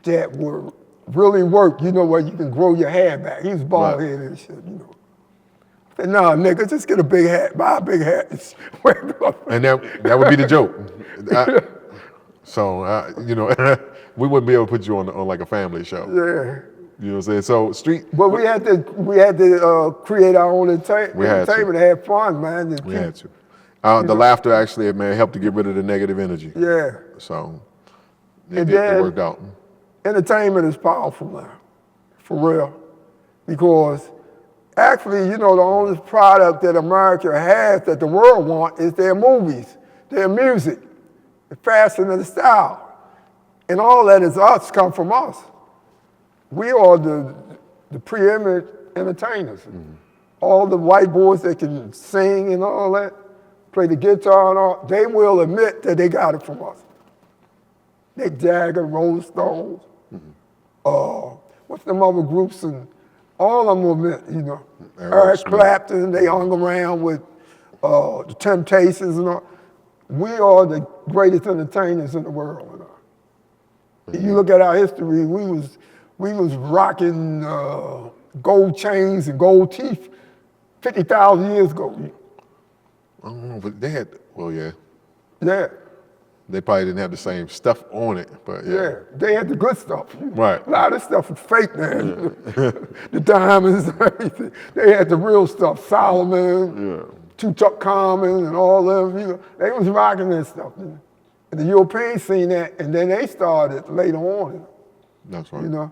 that will really work, you know, where you can grow your hair back? He was bald headed and shit, you know. I said, nah, nigga, just get a big hat, buy a big hat. And that would be the joke. You know, we wouldn't be able to put you on like a family show. Yeah. You know what I'm saying? So street. But we had to create our own entertainment and have fun, man. We had to. The laughter actually, man, helped to get rid of the negative energy. Yeah. So it worked out. Entertainment is powerful now, for real. Because actually, you know, the only product that America has that the world wants is their movies, their music, the fashion and the style. And all that is us, come from us. We are the preeminent entertainers. Mm-hmm. All the white boys that can sing and all that, play the guitar and all, they will admit that they got it from us. Mick Jagger, Rolling Stones, what's them other groups, and all of them will admit, you know. Eric Clapton, they hung around with the Temptations and all. We are the greatest entertainers in the world. You know? You look at our history, we was rocking gold chains and gold teeth 50,000 years ago. I don't know, but they had, well, yeah. Yeah. They probably didn't have the same stuff on it, but yeah. Yeah, they had the good stuff. Right. A lot of stuff was fake, man. The diamonds and everything. They had the real stuff. Solomon, Tutankhamun, and all them. They was rocking that stuff. And the Europeans seen that, and then they started later on. That's right.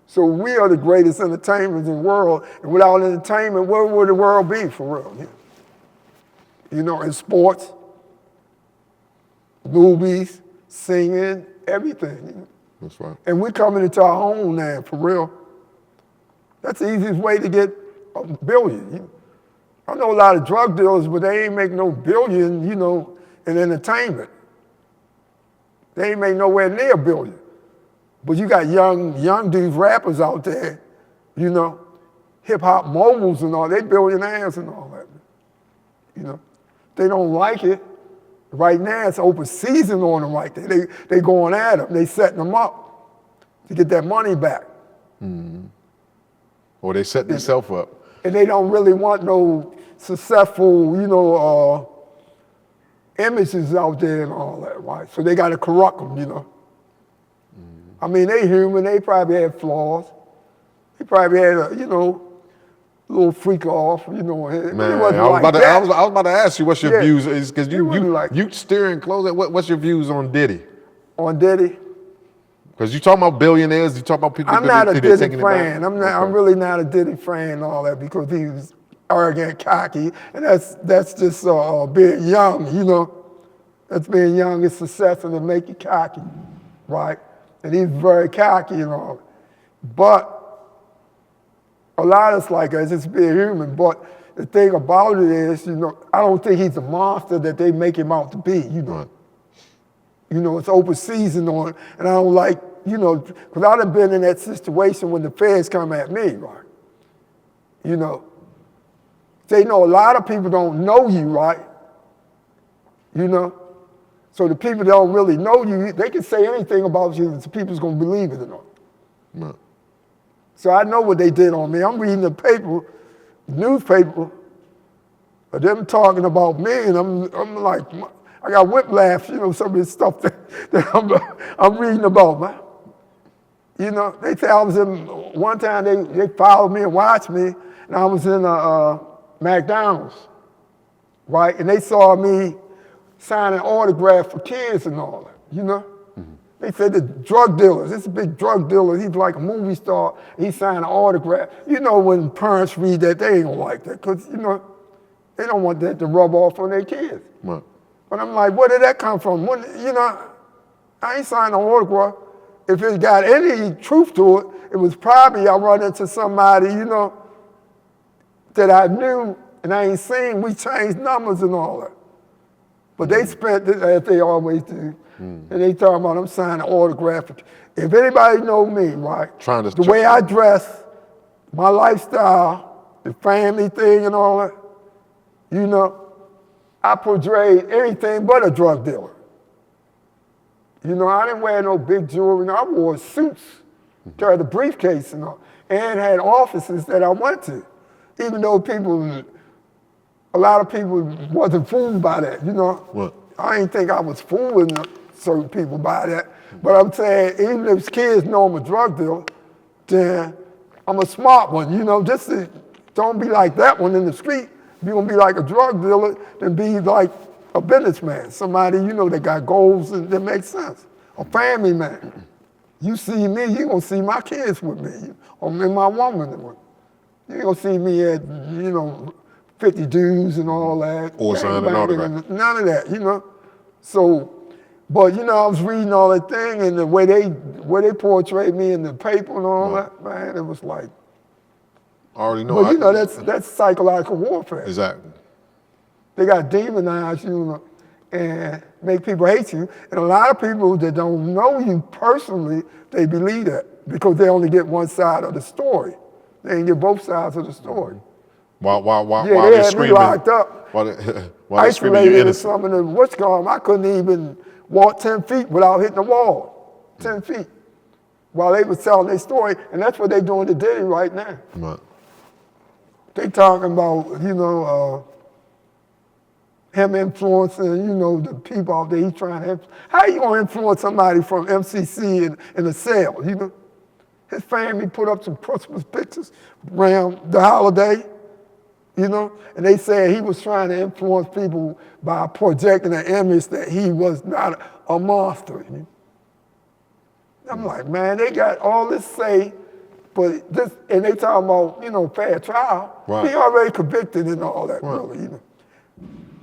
So we are the greatest entertainers in the world, and without entertainment, where would the world be for real? In sports, movies, singing, everything. That's right. And we're coming into our own now, for real. That's the easiest way to get $1 billion. I know a lot of drug dealers, but they ain't make no billion, in entertainment. They ain't make nowhere near $1 billion. But you got young dudes, rappers out there, hip hop moguls and all, they billionaires and all that. They don't like it. Right now, it's open season on them right there. They going at them. They setting them up to get that money back. Mm-hmm. Or they set themselves up. And they don't really want no successful, images out there and all that, right? So they got to corrupt them, Mm-hmm. I mean, they human. They probably had flaws. They probably had a, little freak off, Man, I was about to ask you what's your views is because you steering close. What's your views on Diddy? On Diddy? Because you talking about billionaires, you talking about people. I'm not a Diddy fan. I'm really not a Diddy fan and all that because he was arrogant, cocky, and that's just being young. That's being young is success and to make you cocky, right? And he's very cocky and all. But a lot of us like us, it's being human, but the thing about it is, I don't think he's a monster that they make him out to be, Right. It's open season on it, and I don't like, because I done been in that situation when the feds come at me, right? They know a lot of people don't know you, right? So the people that don't really know you, they can say anything about you, and the people's gonna believe it or not. Right. So I know what they did on me. I'm reading the newspaper, of them talking about me, and I'm like, I got whiplash, some of this stuff that I'm reading about, man. They say I was in, one time they followed me and watched me, and I was in McDonald's, right? And they saw me signing autographs for kids and all that, Mm-hmm. They said the drug dealers, this is a big drug dealer, he's like a movie star, he's signing autograph. When parents read that, they ain't gonna like that, because, they don't want that to rub off on their kids. Right. But I'm like, where did that come from? I ain't signing an autograph. If it got any truth to it, it was probably I run into somebody, that I knew and I ain't seen. We changed numbers and all that. But they spent it as they always do. And they talking about I'm signing an autograph. If anybody know me, right, the way I dress, my lifestyle, the family thing and all that, I portrayed anything but a drug dealer. I didn't wear no big jewelry. I wore suits, carried a briefcase and all, and had offices that I went to. Even though a lot of people wasn't fooled by that, What? I ain't think I was fooling certain people by that. But I'm saying, even if kids know I'm a drug dealer, then I'm a smart one, just to, don't be like that one in the street. If you're gonna be like a drug dealer, then be like a businessman, somebody, that got goals and that makes sense. A family man. You see me, you gonna see my kids with me, or my woman. You ain't gonna see me at, 50 dudes and all that. Or signing an autograph. None of that, So, but I was reading all that thing and the way they portrayed me in the paper and all that, man, it was like. I already know. But that's psychological warfare. Exactly. They got to demonize you and make people hate you. And a lot of people that don't know you personally, they believe that because they only get one side of the story. They ain't get both sides of the story. While they they're had screaming, me locked up, while they're screaming, isolated you're in innocent. some of the what's called. I couldn't even walk 10 feet without hitting the wall. 10 feet. while they were telling their story, and that's what they're doing to Diddy right now. Right. They talking about, him influencing, the people out there he's trying to influence. How you gonna influence somebody from MCC in a cell, His family put up some Christmas pictures around the holiday, and they said he was trying to influence people by projecting an image that he was not a monster. I'm like, man, they got all this say, but this, and they talking about, fair trial. Right. He already convicted and all that, right. really,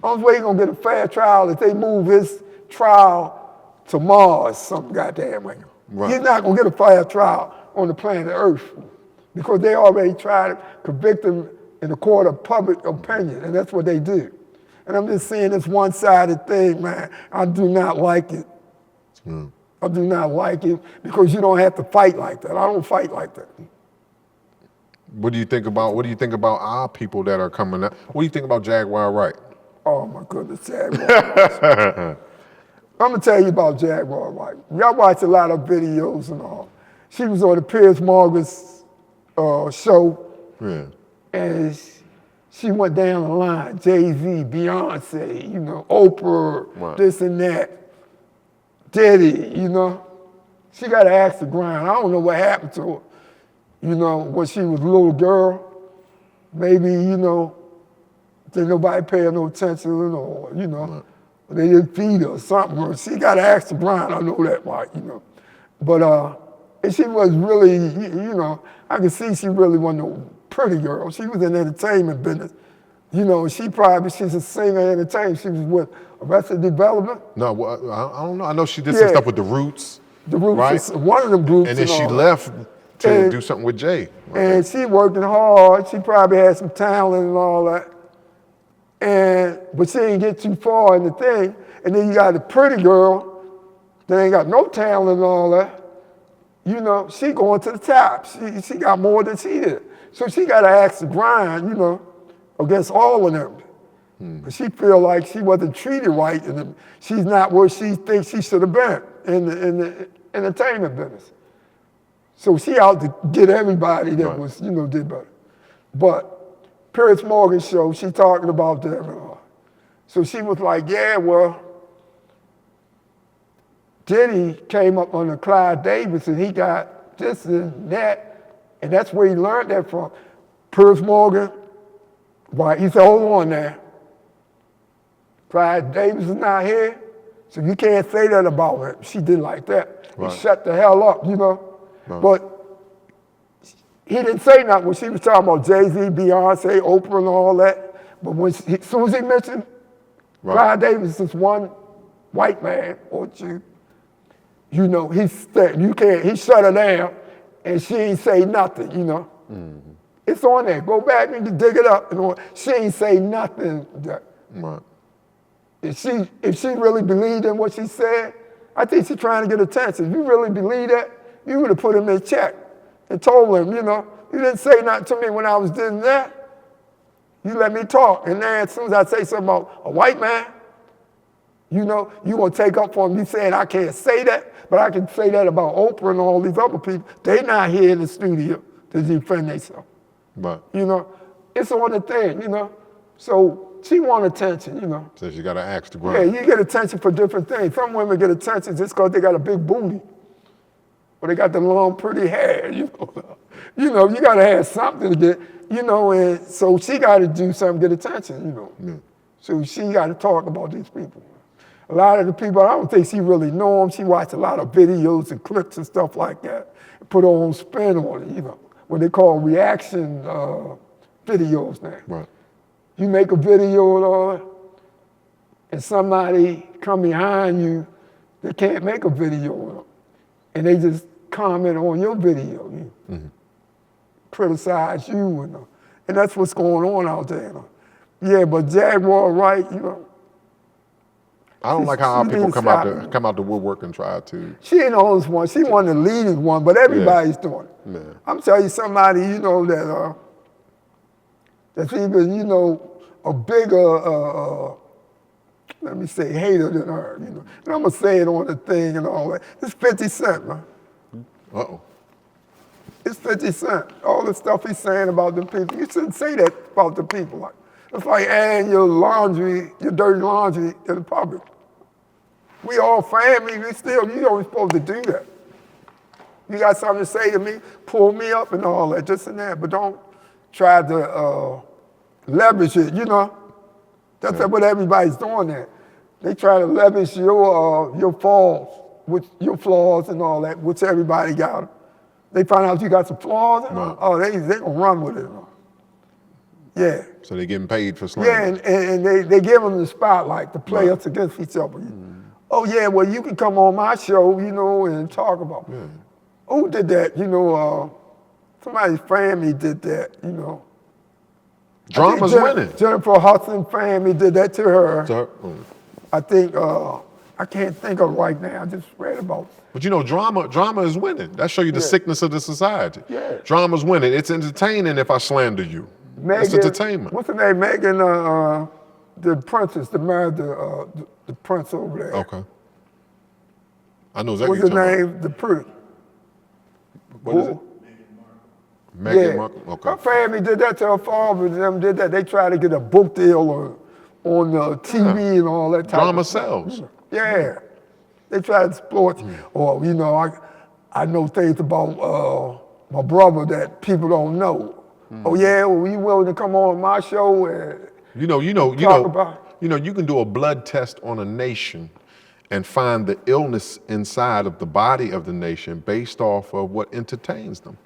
Only way he gonna get a fair trial is they move his trial to Mars some goddamn way. Right. He's not gonna get a fair trial on the planet Earth because they already tried to convict him in the court of public opinion, and that's what they do. And I'm just saying this one-sided thing, man. I do not like it. I do not like it because you don't have to fight like that. I don't fight like that. What do you think about our people that are coming up? What do you think about Jaguar Wright? Oh my goodness, Jaguar Wright. I'm gonna tell you about Jaguar Wright. Y'all watch a lot of videos and all. She was on the Piers Morgan's show, and she went down the line. Jay-Z, Beyonce, Oprah, this and that. Diddy, She got to ask the grind. I don't know what happened to her. When she was a little girl, maybe, didn't nobody pay her no attention or, they didn't feed her or something. She got to ask the grind. I know that, right, But and she was really, I could see she really wasn't no pretty girl. She was in the entertainment business. She's a singer entertainer. She was with Arrested Development. No, I don't know. I know she did some stuff with The Roots. The Roots right? is one of them groups. And then she left to do something with Jay. And she working hard. She probably had some talent and all that. But she didn't get too far in the thing. And then you got the pretty girl that ain't got no talent and all that. She going to the top. She got more than she did. So she got to ask the grind, against all of them. But she feel like she wasn't treated right, and she's not where she thinks she should have been in the entertainment business. So she out to get everybody that was, did better. But Piers Morgan show, she talking about that. So she was like, yeah, well, Diddy came up under Clyde Davis, and he got this and that, and that's where he learned that from. Piers Morgan, right? He said, hold on now. Clyde Davis is not here, so you can't say that about her. She did like that. Right. He shut the hell up, Right. But he didn't say nothing when she was talking about Jay-Z, Beyonce, Oprah, and all that. But as soon as he mentioned Clyde Davis is one white man or Jew, he shut her down, and she ain't say nothing, It's on there. Go back and dig it up. She ain't say nothing. Right. If she really believed in what she said, I think she's trying to get attention. If you really believe that, you would have put him in check and told him, you didn't say nothing to me when I was doing that. You let me talk. And then as soon as I say something about a white man, you going to take up for him. You saying I can't say that, but I can say that about Oprah and all these other people. They not here in the studio to defend themselves. Right. It's on the thing, So she want attention, So she got to ask the ground. Yeah, you get attention for different things. Some women get attention just because they got a big booty. Or they got the long, pretty hair, you got to have something to get, and so she got to do something to get attention, So she got to talk about these people. A lot of the people, I don't think she really know them. She watched a lot of videos and clips and stuff like that, and put her own spin on it, what they call reaction videos now. Right. You make a video and all that, and somebody come behind you that can't make a video, and they just comment on your video, criticize you, and that's what's going on out there. Yeah, but Jaguar Wright, I don't like how our people come out the woodwork and try to. She ain't the only one. She wasn't the leading one, but everybody's doing it. Yeah. I'm telling you, somebody that's even a bigger let me say hater than her. And I'm gonna say it on the thing and all that. It's 50 Cent, man. Uh-oh. It's 50 Cent. All the stuff he's saying about the people, you shouldn't say that about the people. Like, it's like airing your laundry, your dirty laundry in the public. We all family, you don't supposed to do that. You got something to say to me, pull me up and all that, this and that, but don't try to leverage it, you know? That's what everybody's doing there. They try to leverage your flaws and all that, which everybody got. They find out you got some flaws, and they gonna run with it. Yeah. So they're getting paid for slander. Yeah, and they give them the spotlight to play us against each other. Oh yeah, well you can come on my show, you know, and talk about. Yeah. Who did that? You know, somebody's family did that. You know. Drama's winning. Jennifer Hudson's family did that to her. I think I can't think of it right now. I just read about it. But you know, drama is winning. That show you the sickness of the society. Yeah. Drama's winning. It's entertaining if I slander you. It's entertainment. What's her name? Megan, the princess, the prince over there. Okay. I know exactly. What's her name? The prince. What is it? Meghan Markle. Okay. Her family did that to her father. Them did that. They tried to get a book deal on TV and all that type Drama of stuff. sells. Yeah. They try to exploit. Or, you know, I know things about my brother that people don't know. Oh yeah, well, you willing to come on my show and you can do a blood test on a nation and find the illness inside of the body of the nation based off of what entertains them.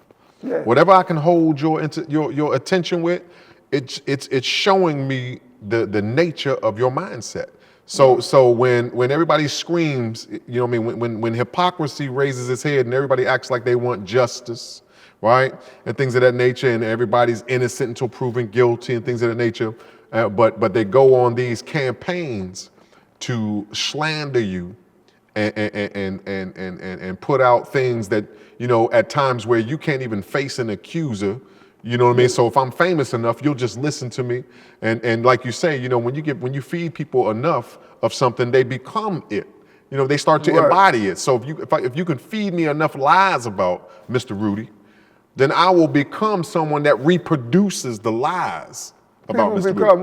Yeah. Whatever I can hold your attention with, it's showing me the nature of your mindset. So when everybody screams, you know what I mean, when hypocrisy raises its head and everybody acts like they want justice, right? And things of that nature, and everybody's innocent until proven guilty and things of that nature, but they go on these campaigns to slander you and put out things that, you know, at times where you can't even face an accuser. You know what I mean? So if I'm famous enough, you'll just listen to me. And like you say, you know, when you feed people enough of something, they become it. You know, they start to embody it. So if you can feed me enough lies about Mr. Rudy, then I will become someone that reproduces the lies about Mr. Rudy. People become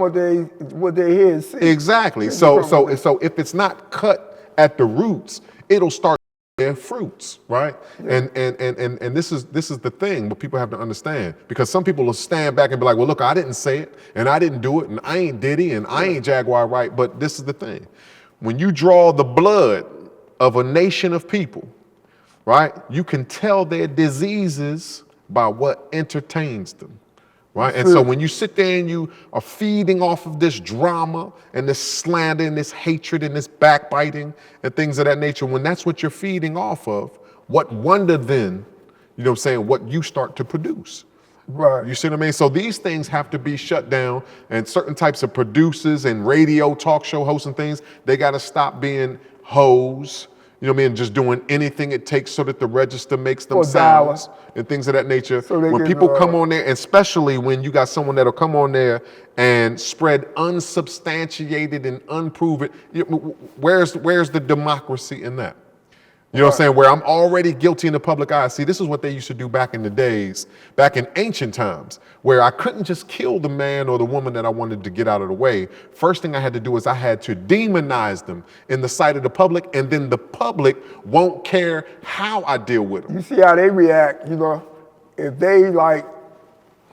what they hear and see. Exactly. So if it's not cut at the roots, it'll start their fruits, right? Yeah. And this is the thing, what people have to understand, because some people will stand back and be like, well, look, I didn't say it, and I didn't do it, and I ain't Diddy, and I ain't Jaguar Wright. But this is the thing: when you draw the blood of a nation of people, right, you can tell their diseases by what entertains them. Right? And so when you sit there and you are feeding off of this drama and this slander and this hatred and this backbiting and things of that nature, when that's what you're feeding off of, what wonder then, you know what I'm saying, what you start to produce. Right. You see what I mean? So these things have to be shut down, and certain types of producers and radio talk show hosts and things, they got to stop being hoes. You know what I mean? Just doing anything it takes so that the register makes them sounds and things of that nature. So when people come on there, and especially when you got someone that'll come on there and spread unsubstantiated and unproven, where's the democracy in that? You know what I'm saying? Where I'm already guilty in the public eye. See, this is what they used to do back in the days, back in ancient times, where I couldn't just kill the man or the woman that I wanted to get out of the way. First thing I had to do is I had to demonize them in the sight of the public, and then the public won't care how I deal with them. You see how they react, you know? If they like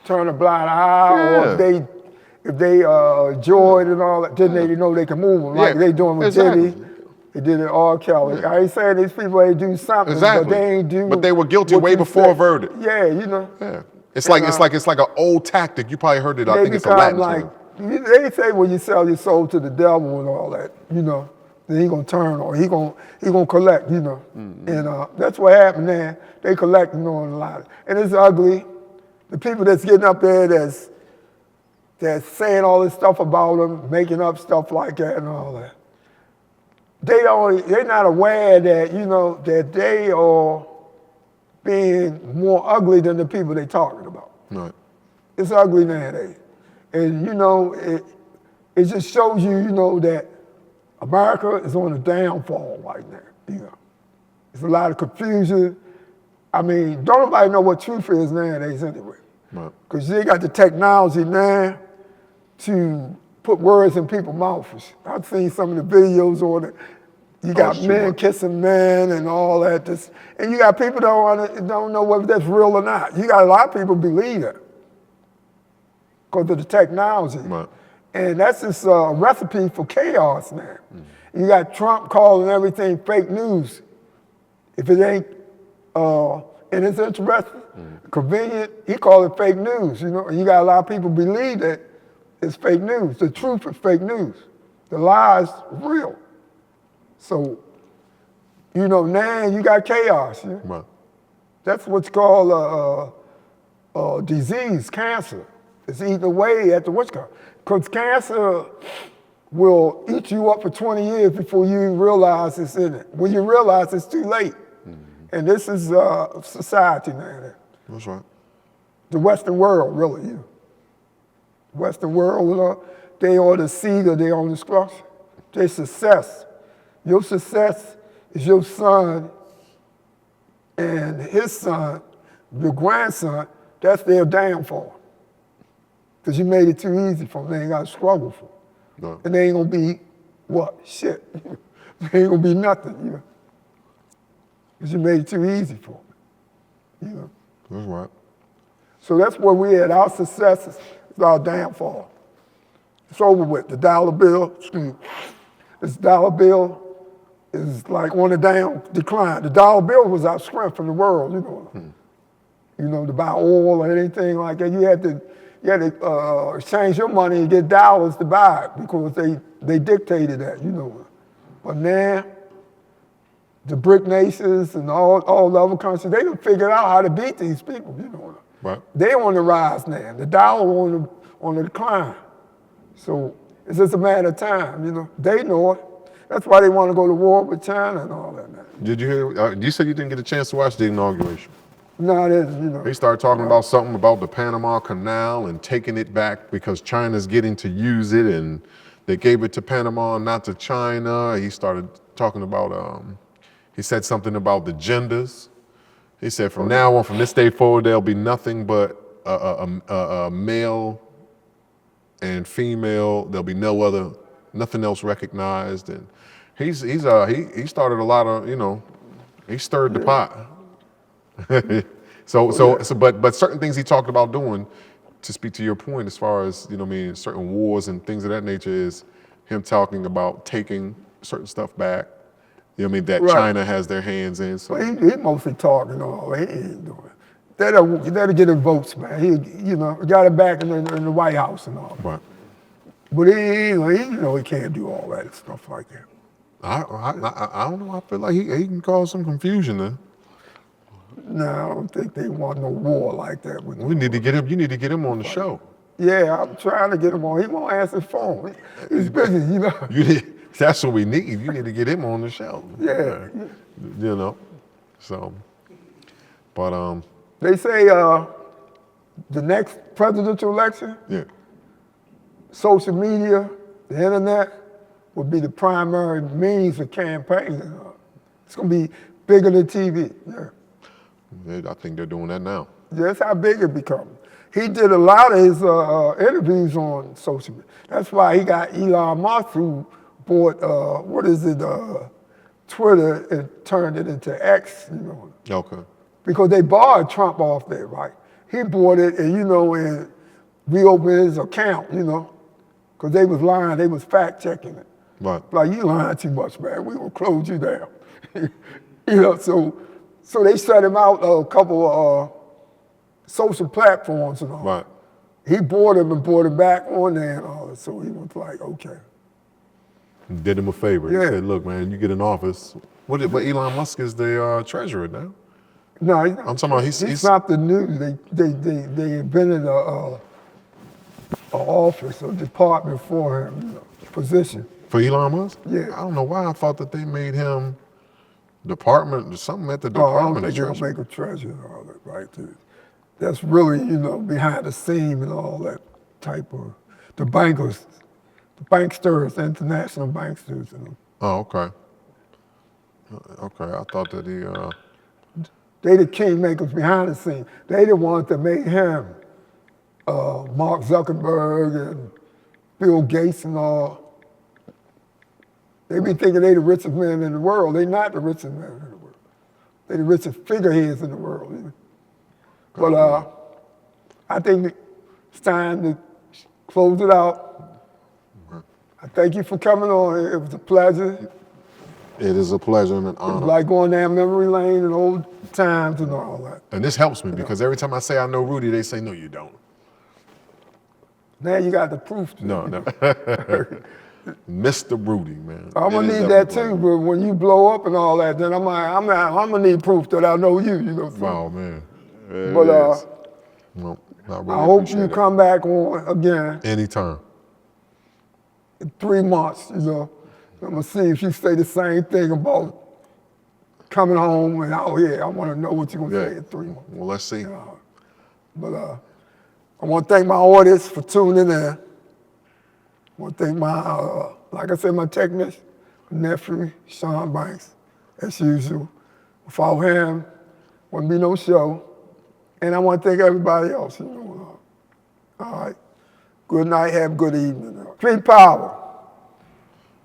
turn a blind eye, or if they enjoy it and all that, then they know they can move them, like they doing with Diddy. They did it all Kelly. I ain't saying these people ain't do something, but they ain't do. But they were guilty way before a verdict. Yeah, you know. Yeah, it's like an old tactic. You probably heard it. I think it's a Latin term. They say when you sell your soul to the devil and all that, you know, then he gonna turn or he gonna collect, you know. And that's what happened there. They collecting on a lot, and it's ugly. The people that's getting up there that's saying all this stuff about them, making up stuff like that and all that. They're not aware that, you know, that they are being more ugly than the people they're talking about. Right. It's ugly nowadays. And, you know, it just shows you, you know, that America is on a downfall right now, you know. There's a lot of confusion. I mean, don't nobody know what truth is nowadays anyway. Right. Because they got the technology now to put words in people's mouths. I've seen some of the videos on it. You got men kissing men and all that. And you got people that don't know whether that's real or not. You got a lot of people believe it because of the technology. Right. And that's just a recipe for chaos now. You got Trump calling everything fake news. If it ain't in his interest, convenient, he called it fake news. You know, and you got a lot of people believe that it's fake news. The truth is fake news. The lies real. So, you know, now you got chaos. Yeah? Right. That's what's called a disease, cancer. It's eating away at the what's called. Because cancer will eat you up for 20 years before you realize it's in it. When you realize it's too late. And this is society now. That's right. The Western world, really. Yeah. Western world, they on the seed or they on the structure. Their success. Your success is your son and his son, your grandson, that's their downfall. Because you made it too easy for them. They ain't got to struggle for it. No. And they ain't going to be, what? Shit. They ain't going to be nothing, you know. Because you made it too easy for them, you know. That's right. So that's where we at. Our success is our downfall. It's over with. The dollar bill, this dollar bill is like on the down decline. The dollar bill was our strength in the world, you know. You know, to buy oil or anything like that, you had to exchange your money and get dollars to buy it because they dictated that, you know. But now, the BRIC nations and all the other countries, they done figured out how to beat these people, you know. Right. They on the rise now. The dollar on the decline. So it's just a matter of time, you know. They know it. That's why they want to go to war with China and all that now. Did you hear? You said you didn't get a chance to watch the inauguration. No, it isn't, you know. He started talking about something about the Panama Canal and taking it back because China's getting to use it, and they gave it to Panama, not to China. He started talking about. He said something about the genders. He said from now on, from this day forward, there'll be nothing but a male and female. There'll be nothing else recognized. And he started a lot of, you know, he stirred the pot. But certain things he talked about doing, to speak to your point, as far as, you know, what I mean, certain wars and things of that nature, is him talking about taking certain stuff back. You know what I mean? That Right. China has their hands in. So Well, he mostly talking all. He ain't doing it. That'll get him votes, man. He, you know, got it back in the White House and all. right. But he know he can't do all that stuff like that. I don't know. I feel like he can cause some confusion then. No, I don't think they want no war like that. We need to get him. You need to get him on the show. Yeah, I'm trying to get him on. He won't answer the phone. He's busy, you know. That's what we need. You need to get him on the show. Yeah. You know. So, but They say the next presidential election, yeah. social media, the internet, will be the primary means of campaigning. It's going to be bigger than TV. Yeah. I think they're doing that now. That's how big it becomes. He did a lot of his interviews on social media. That's why he got Elon Musk, who bought, Twitter, and turned it into X, you know. Okay. Because they borrowed Trump off there, right? He bought it and, you know, and reopened his account, you know, because they was lying, they was fact checking it. Right. Like, you lying too much, man, we gonna close you down. You know, so they shut him out a couple of social platforms and all. Right. He bought him and brought him back on there and all that, so he was like, okay. Did him a favor. Yeah. He said, look, man, you get in office. But Elon Musk is the treasurer now. No, I'm talking about he's not the news. They invented a office, a department for him, you know, position. For Elon Musk? Yeah. I don't know why I thought that they made him something at the I don't Department of think they'll Treasury. make a treasurer and all that, right? That's really, you know, behind the scene and all that type of, the bankers, the banksters, the international banksters. You know. Oh, okay. Okay, I thought that They the kingmakers behind the scenes. They the ones that made him, Mark Zuckerberg and Bill Gates and all. They be thinking they the richest men in the world. They not the richest men in the world. They the richest figureheads in the world. But I think it's time to close it out. I thank you for coming on. It was a pleasure. It is a pleasure and an honor. It's like going down memory lane and old times and all that. And this helps me because every time I say I know Rudy, they say, no, you don't. Now you got the proof. No. Mr. Rudy, man. I'm gonna need that too, but when you blow up and all that, then I'm gonna need proof that I know you, you know. Oh, man. But well, I hope you come back on again anytime. in 3 months, you know. I'm gonna see if you say the same thing about coming home and oh yeah, I wanna know what you're gonna say in 3 months. Well, let's see. But I wanna thank my audience for tuning in. I wanna thank my, like I said, my technician, nephew, Sean Banks, as usual. Without him, wouldn't be no show. And I wanna thank everybody else, you know. All right. Good night, have a good evening. Street power.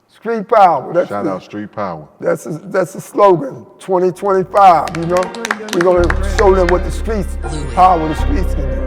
Street power. Shout out Street Power. That's a slogan, 2025, you know? We're gonna show them what the streets, power the streets can do.